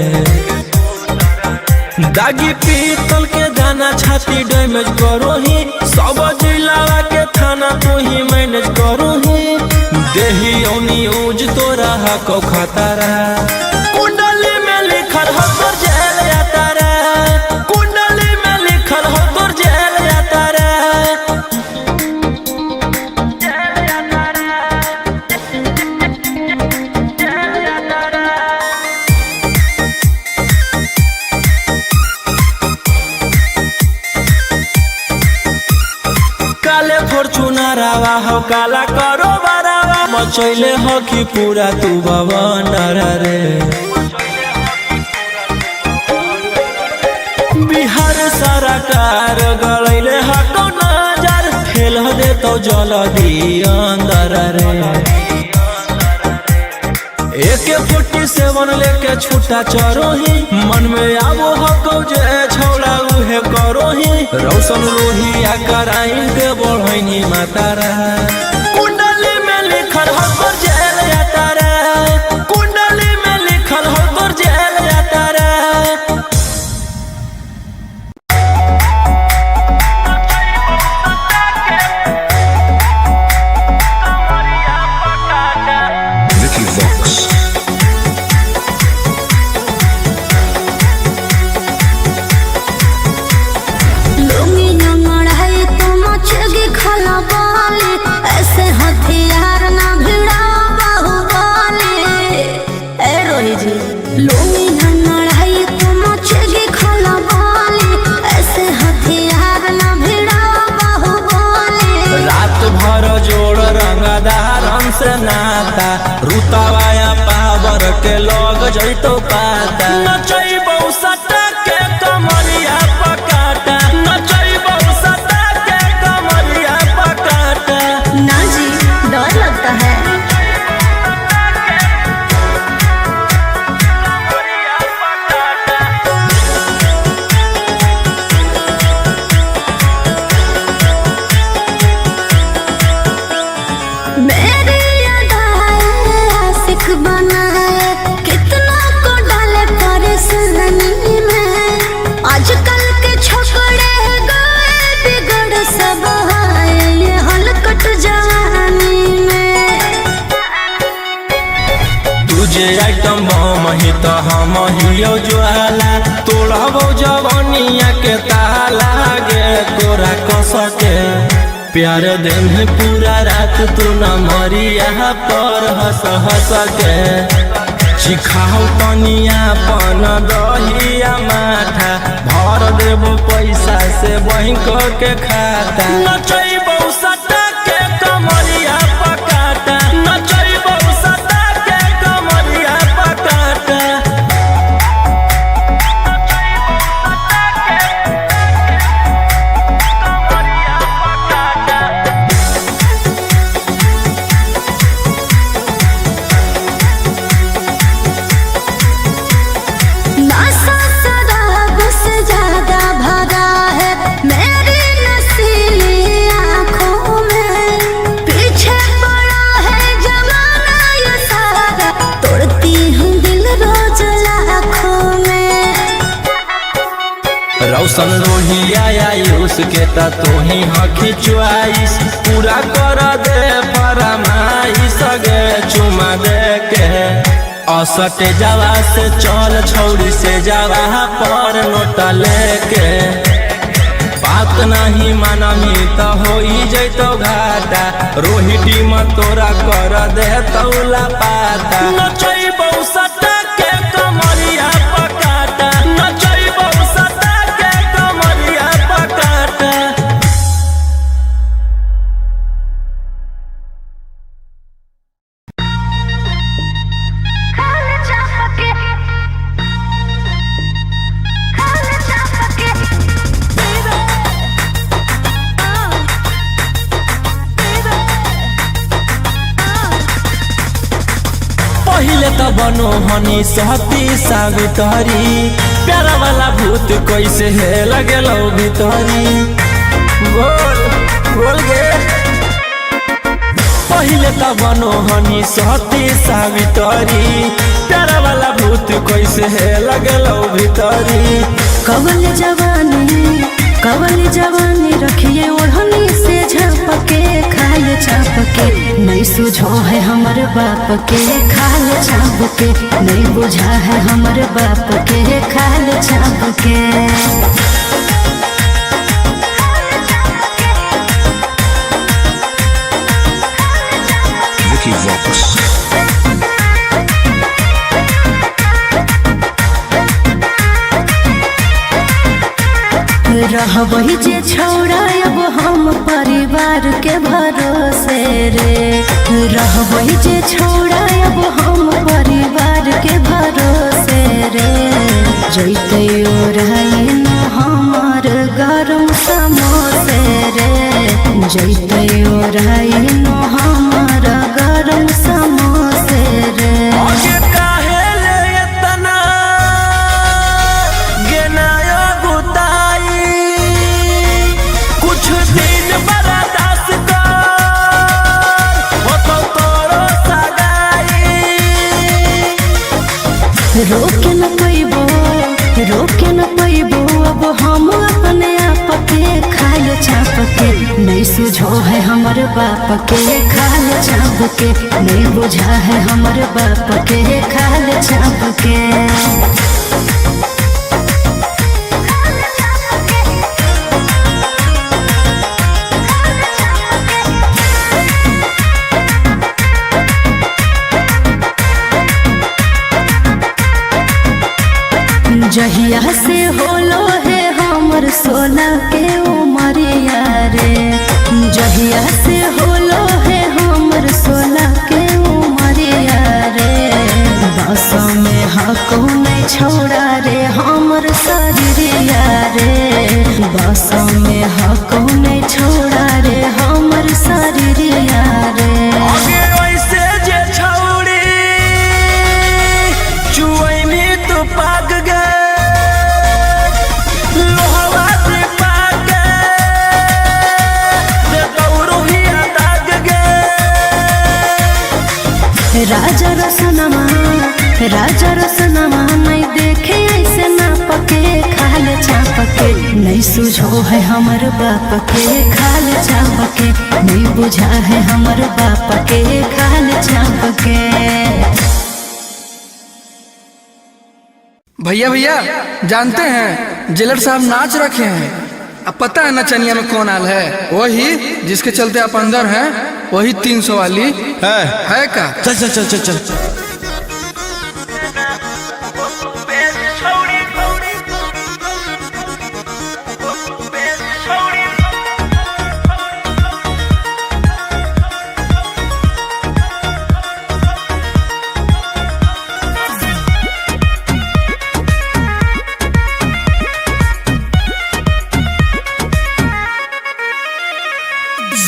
दागी पीतल के दाना छाती डैमेज करो ही सब जिला के थाना तू ही मैनेज करो ही। देही न्यूज तोरा हको खतरा। कुंडली में लिखल हो तोर जेल जाता रे। कुंडली में लिखल हो तोर जेल जाता रे। काले फॉर्च्यूनर आवा हो काला करो बरावा मचैले हो कि पूरा तू बवंडर रे। बिहार सरकार गलैले हको नजर फेल दे तो जल्दी अंदर रे। AK-47 लेके छूटा चरो ही मन में आवो हको जे छौड़ा उहे करो ही। रौशन रोही कराइन के बढ़ैनी मातारा। कुंडली में लिखल हो तोर जेल जाता रे। कुंडली में लिखल हो तोर जेल जाता रे। Vicky Vox. लुंगी नंगड़ाई तो मचगी खला बाली ऐसे हथियार ना भिड़ा बाहुबली। ए रोही जी लुंगी नंगड़ाई तो मचगी खला बाली ऐसे हथियार ना भिड़ा बाहुबली। रात भर जोड़ रंगदारन से नाता रुतवाया पावर के लग जैतो पाता। नचैबौ सटा के कमरिया पकाटा। नचैबौ सटा के कमरिया पकाटा। ना जी डर लगता सके प्यार दिन पूरा रात तू न मरिया पर हंस हंस के चिखाओ तनिया पन दहिया माथा भर देबो पैसा से बैंक के खाता नचैबो सटा के कमरिया पकाटा नचैबो सटा के कमरिया पकाटा रौशन रोहिया आयुष के ता तोही हखी चुआइस पूरा कर दे फरमाइश गे चुमा दे के असटे जावा से चल छौड़ी से जावा पर नोट लेके बात नहीं मानमी तो होई जैतो घाटा रोहिटी में तोरा कर दे तौला पाता नचैबो सटा के कमरिया पकाटा नचैबो सटा के कमरिया पकाटा पहिले त बनो हनी सहती सावित्री प्यारा वाला भूत कैसे है लगेलो भीतरी बोल बोल गे पहिले त बनो हनी सहती सावित्री प्यारा वाला भूत कैसे है लगेलो भीतरी कवल जवानी रखिए ओढ़नी से झाँप के खाल चाप के नहीं सुझो है हमर बाप के खाल चाप के नहीं बुझा है हमर बाप के खाल चाप के Vicky Vox. रहबही जे छौड़ा अब हम परिवार के भरोसे रे रहबही जे छौड़ा अब हम परिवार के भरोसे रे जैते ओराइन हमर गरम समोसे रे जैते ओराइन हमर गरम समोसे रे रोके न पैबो अब हम अपने आप के खाल चाप के नहीं सुझो है हमर बाप के खाल चाप के नहीं बुझा है हमर बाप के खाल चाप के जहिया से होलो है हमर सोना के उमरिया रे जहिया से होलो है हमर सोना के उमरिया रे बस में हको नहीं छोड़ा रे हमर शरीरिया रे बस में हको नहीं छोड़ा रे हमर शरीरिया रे राजा रसनमा नहीं देखे ऐसे ना पके खाल चाप के नहीं सुझो है हमर बाप के खाल चाप के नहीं बुझा है हमर बाप के खाल चाप के। भैया भैया जानते हैं जेलर साहब नाच रखे हैं अब पता है नचनिया में कौन आल है? वही जिसके चलते आप अंदर हैं, वही 300 वाली है का? चल चल चल चल चल।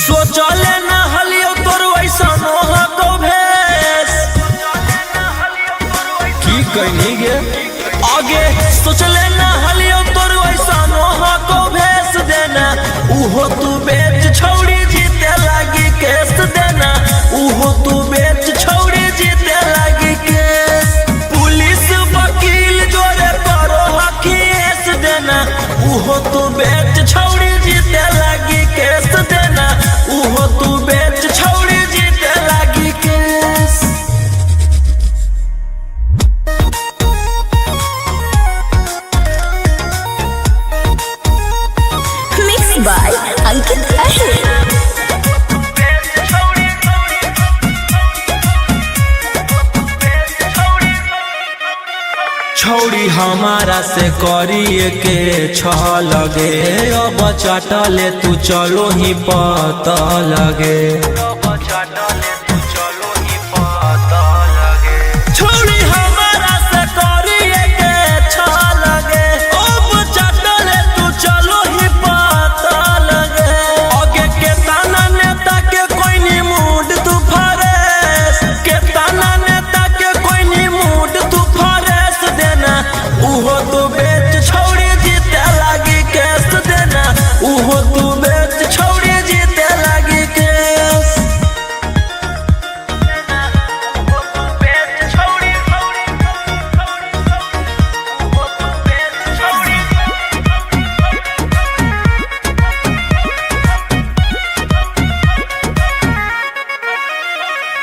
सोचले ना हलियो तोर वैसा नोहा को भेस की कहनी गे आगे सोचले ना हलियो तोर वैसा नोहा को भेस देना उहो तू बेच छौड़ी जीते लागी केस देना उहो तू बेच छौड़ी जीते लागी केस पुलिस वकील जोरे करो हकीस देना उहो तू बेच छौड़ी जीते लागी केस देना उहो तू बेच छौड़ी जीते लागी केस। मिक्स बाय अंकित अहिर। छौड़ी हमारा से करिए के छ लगे अब चटले तू चलो ही पता लगे छौड़ी हमारा से करिए के छ लगे अब चटले तू चलो ही पता लगे आगे के ताना नेता के कोई नी मूड तू फरेस के ताना नेता के कोई नी मूड तू फरेस देना उहो तू बेच छौड़ी जीते लागी केस देना उहो तू बेच छौड़ी जीते लागी केस।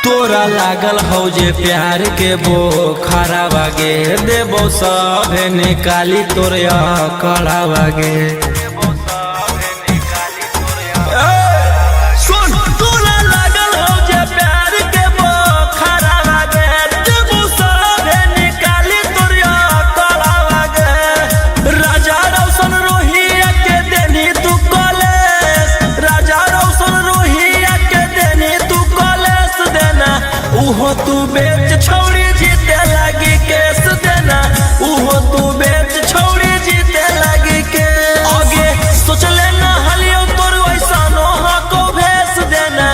तोरा लागल हो जे प्यार के वो खरा बागे देबो सभे निकाली तोरिया कड़ा बागे सुन तोरा लागल हो जे प्यार के वो खरा बागे देबो सभे निकाली तोरिया कड़ा बागे राजा रोशन रोहिया के देनी तू कॉलेज राजा रोशन रोहिया के देनी तू कॉलेज देना उहो तू बेच छौड़ी जीते लागी केस देना उहो तू बेच छौड़ी जीते लागी केस आगे सोचले ना हलियो तोर वैसा नोहा को भेस देना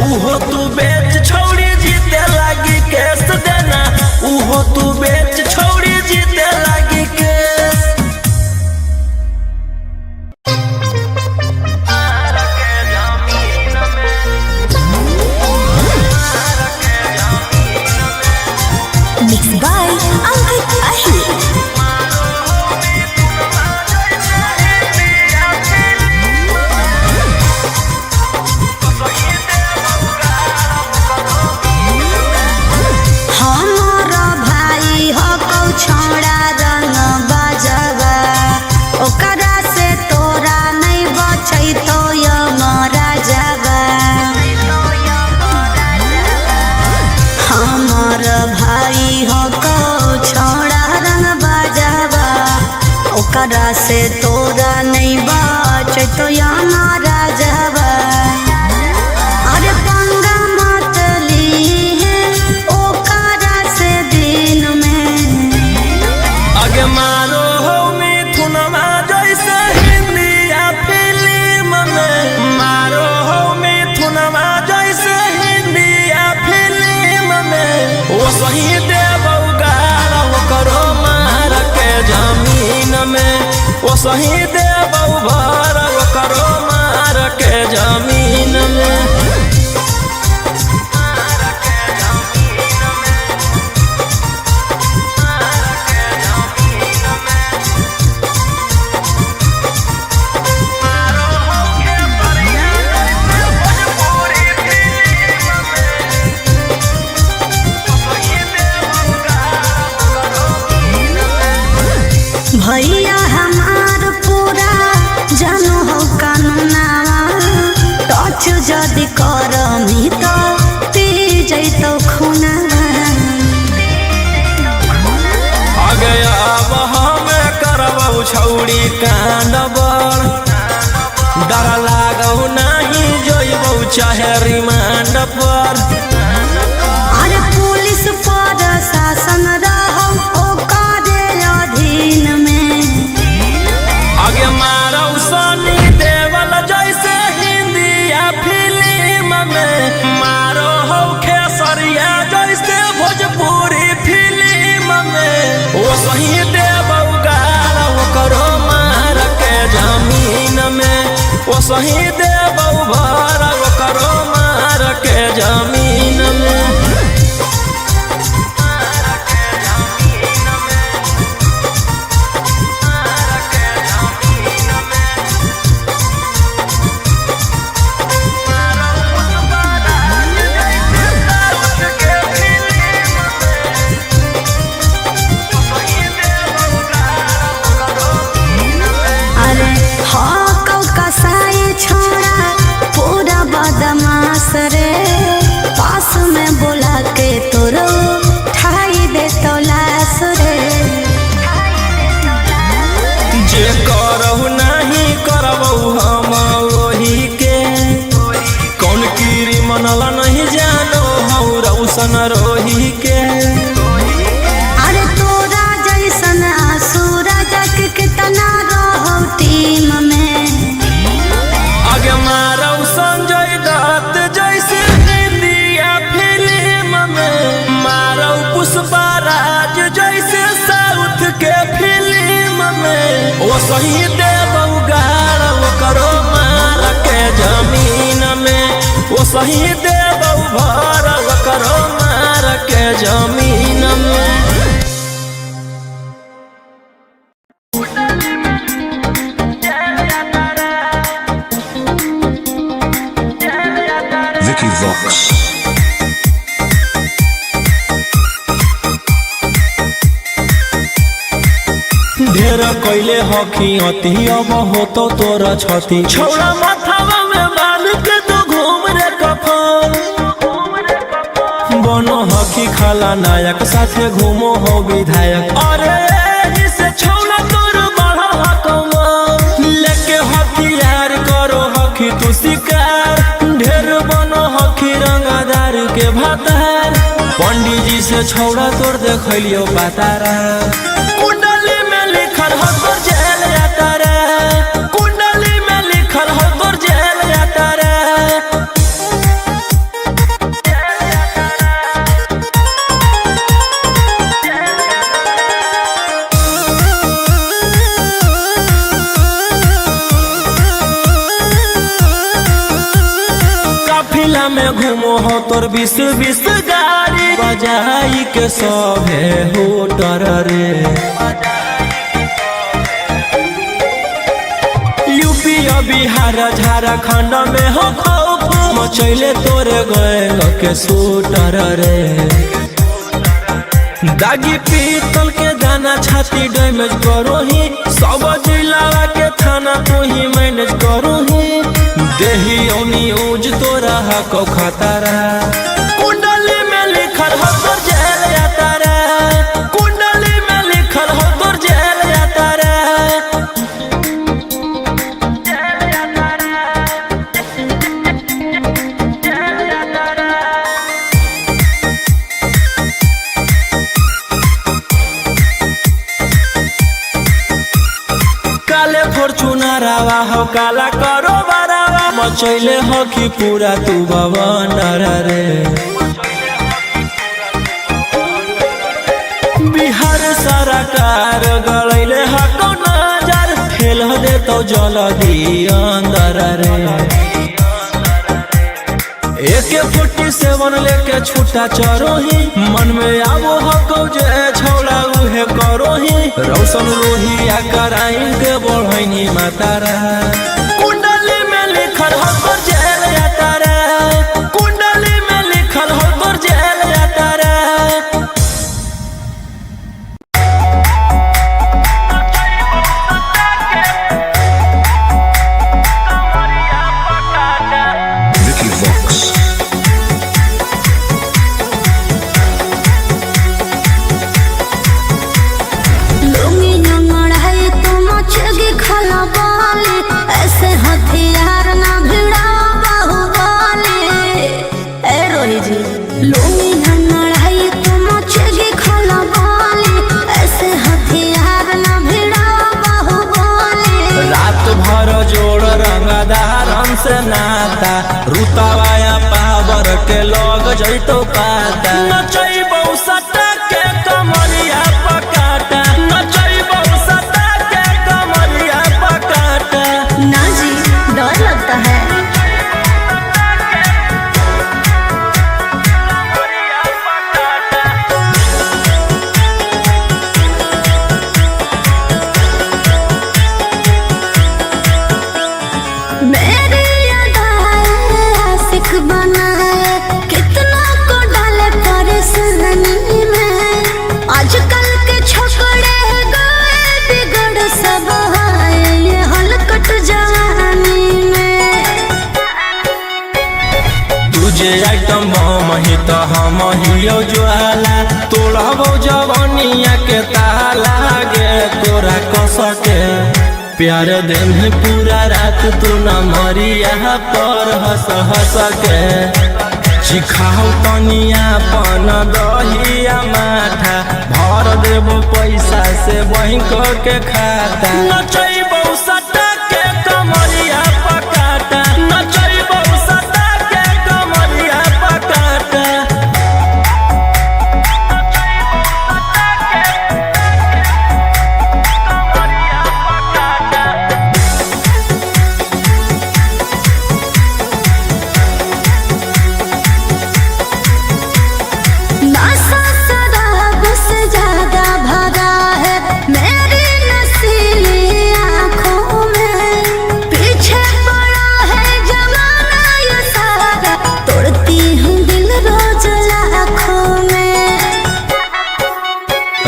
उहो तू बेच छौड़ी जीते लागी केस देना उहो तू बेच छौड़ी जीते लागी केस। मिक्स बाय अंकित अहिर। हमारा भाई हो कौ छोड़ा रंग बजवा ओकरा से तोरा नहीं बचै तो यमरा जवा हमार भाई हो कौ छोड़ा रंग बजवा ओकरा से तोरा नहीं बचै तो यमरा जवा अरे पंगा मत लीहे ओकरा से दिन में आगे मारो हो मिथुनमा जैसे हिंदिया फिल्म में मारो हो मिथुनमा जैसे हिंदिया फिल्म में वो सही देबौ गाल करो मार के जमीन में वो सही देबौ भर करो मार के जमीन में। भैया हमार पूरा जन हो सही देबौ गाड़ ओकरो मार के जमीन में, ओ सही देबौ भर ओकरो मार के जमीन में। बदमाश रे पास में बोला के तोरो ठाई दे तो लाश रे। जे करहु नहीं करबौ हम वही के, कौन कीरी मनला नहीं जानो हौ रौशन रोही के। अरे तोरा जैसन आसुरा जग कितना रहो टीम में, आगे मारौ संजय दत्त जैसे इंडिया फिल्म में, मारौ पुष्पराज जैसे साउथ के फिल्म में। ओ सही देबौ गाड़ ओकरो मार के जमीन में, ओ सही देबौ भर ओकरो मार के जमीन में। Vicky Vox. ढेर कैले हकी अति अब होतो तोरा छती, छौड़ा माथावा में बांध के तो घूम रे कफन। बनो हकी खाला नायक साथे घूमो हो विधायक, अरे इसे छौड़ा तोर बढ़ा हकमा लेके हथियार करो हकी तू शिकार। ढेर बनो हकी रंगादार के भातार, पंडित जी से छौड़ा तोर देखलियो पातारा। कुंडली में लिखल हो तोर जेल जाता रे, कुंडली में लिखल हो तोर जेल जाता रे। काफिला में घूमो हो तोर 20-20 गाड़ी, बजाई के सभे होटर रे। यूपी बिहार झारखंड में हो खौफ मचैले तोरे गैंग के शूटर रे। दागी पीतल के दाना छाती डैमेज करो ही, सब जिला के थाना तू ही मैनेज करो ही। देही न्यूज तोरा हको खतरा, कुंडली में लिखल हो तोर जेल जाता रे, कुंडली में लिखल हो तोर जेल जाता रे। काले फॉर्च्यूनर आवा हो काला करो बरावा, मचैले हो कि पूरा तू बवंडर रे। बिहार सरकार गड़ैले हको नजर, फेल दे तो जल्दी अंदर रे। AK-47 लेके छूटा चरो ही, मन में आवो हको जे छौड़ा उहे करो ही। रौशन रोहिया कराइन के बढ़ैनी मातारा, कुंडली में लिखल हो तोर जेल जाता रे, कुंडली में लिखल हो तोर जेल जाता रे। Vicky Vox. लुंगी नंगड़ाई तो मचेगी खला बाली, ऐसे हथियार ना भिड़ा बाहुबली। ए रोही जी लुंगी नंगड़ाई तो मचेगी खला बाली, ऐसे हथियार ना भिड़ा बाहुबली। रात भर जोड़ रंगदारन से नाता, रुतावाया पावर के लोग जैतो पाता। नचैबौ सटा के कमरिया पकाटा, तुझे आइटम बम ही तो हम हियो ज्वाला तोड़बो जवनिया के ताला गे तोरा कस के प्यार दिन पूरा रात तू न मरिया पर हंस हंस के चिखाओ तनिया पन दहिया माथा भर देबो पैसा से बैंक के खाता नचैबो सटा के कमरिया पकाटा नचैबो सटा के कमरिया पकाटा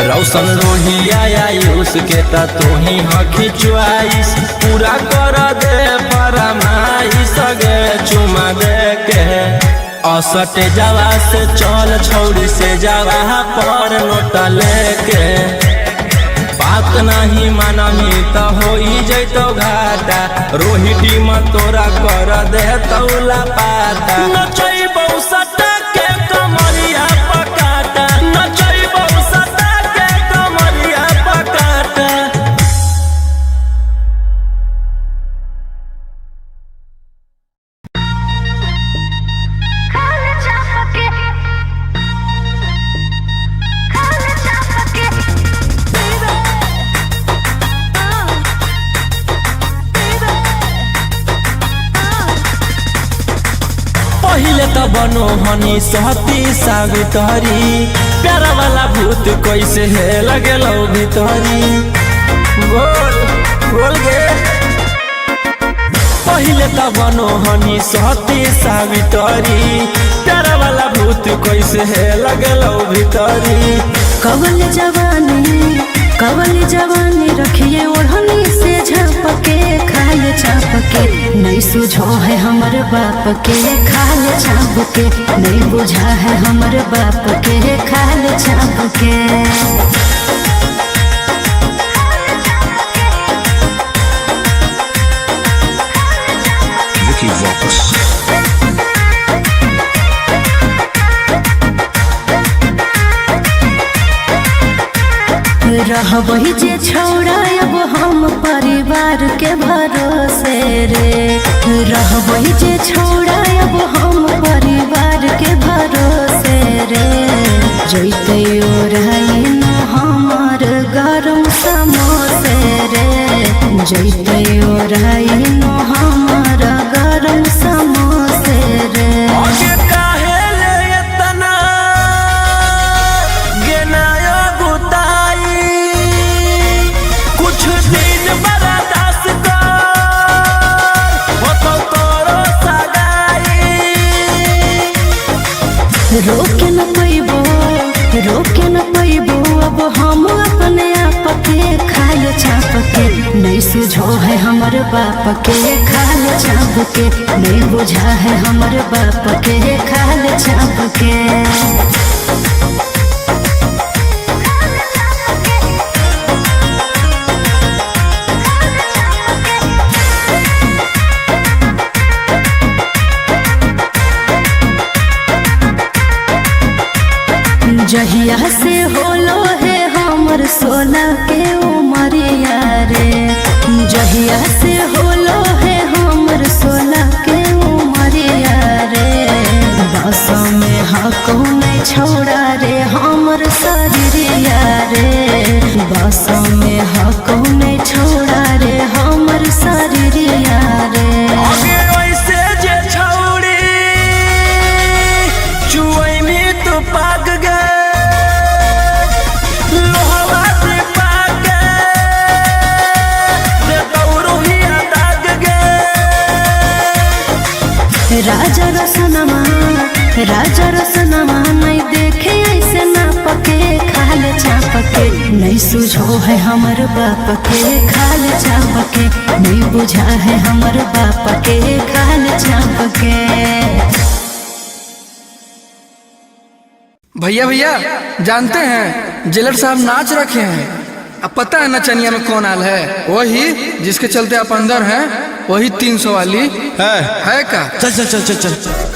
रौशन रोहिया आयुष के ता तोही हखी च्वाइस पूरा कर दे फरमाइश गे चुमा दे के असट जावा से चल छौड़ी से जावा पर नोट लेके बात नहीं मानमी तो होई जैतो घाटा रोहिटी में तोरा कर दे तौला पाता नचैबो सटा के कमरिया पकाटा नचैबो सटा के कमरिया पकाटा पहिले त बनो हनी सहती सावित्री प्यारा वाला भूत कैसे है लगेलो भितरी बोल बोल गे पहिले त बनो हनी सहती सावित्री प्यारा वाला भूत कैसे है लगेलो भितरी कवल जवानी रखिए ओढ़नी से झपके खाल चापके नहीं सुझो है हमर बाप के खाल चापके नहीं बुझा है हमर बाप के खाल चापके Vicky Vox. रहबही जे छौड़ा अब हम परिवार के भरोसे रे रहबही जे छौड़ा अब हम परिवार के भरोसे रे जैते ओराइन हमर गरम समोसे रे जैते ओराइन हमर गरम समोसे रे रोके न पैबो अब हम अपने आप के खाल चाप के नहीं सुझो है हमर बाप के खाल चाप के नहीं बुझा है हमर बाप के खाल चाप के जहिया से होलो है हमर सोना के उमरिया रे जहिया से होलो है हमर सोना के उमरिया रे बस में हको नहीं छोड़ा रे हमर शरीरिया रे बस में हको नहीं छोड़ा रे हमर शरीरिया रे राजा रसनमा नहीं देखे ऐसे ना पके खाल चापके नहीं सुझो है हमर बाप के खाल चापके नहीं बुझा है हमर बाप के खाल चापके। भैया भैया जानते हैं जेलर साहब नाच रखे हैं। अब पता है नचनिया में कौन आल है? वही जिसके चलते आप अंदर हैं, वही 300 वाली है का? चल चल चल चल चल।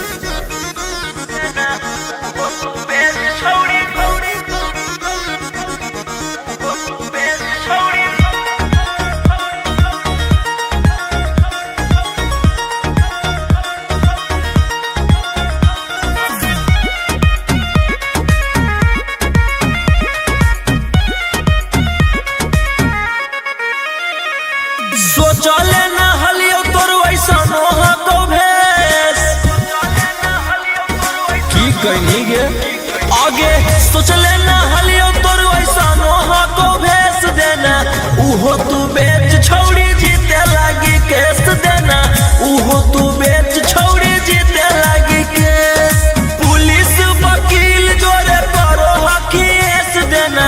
सोचले ना हलियो तोर वैसा नोहा को भेस की कहनी गे आगे सोचले ना हलियो तोर वैसा नोहा को भेस देना उहो तू बेच छौड़ी जीते लागी केस देना उहो तू बेच छौड़ी जीते लागी केस पुलिस वकील जोरे करो हकीस देना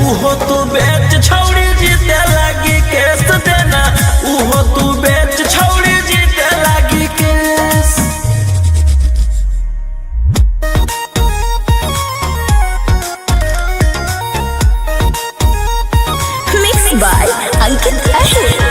उहो तू बेच छौड़ी जीते लागी केस देना उहो तू बेच छौड़ी जीते लागी केस। मिक्स बाय अंकित अहिर।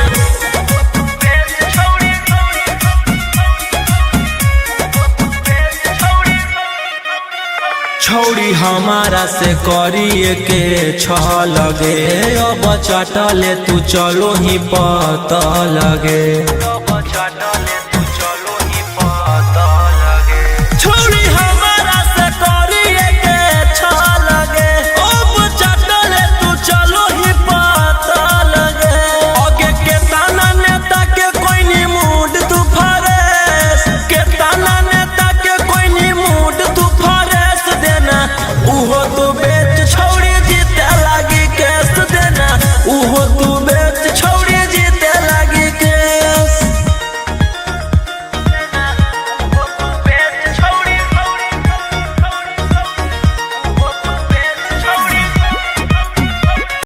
छौड़ी हमारा से करिए के छह लगे अब चटले तू चलो ही पता लगे।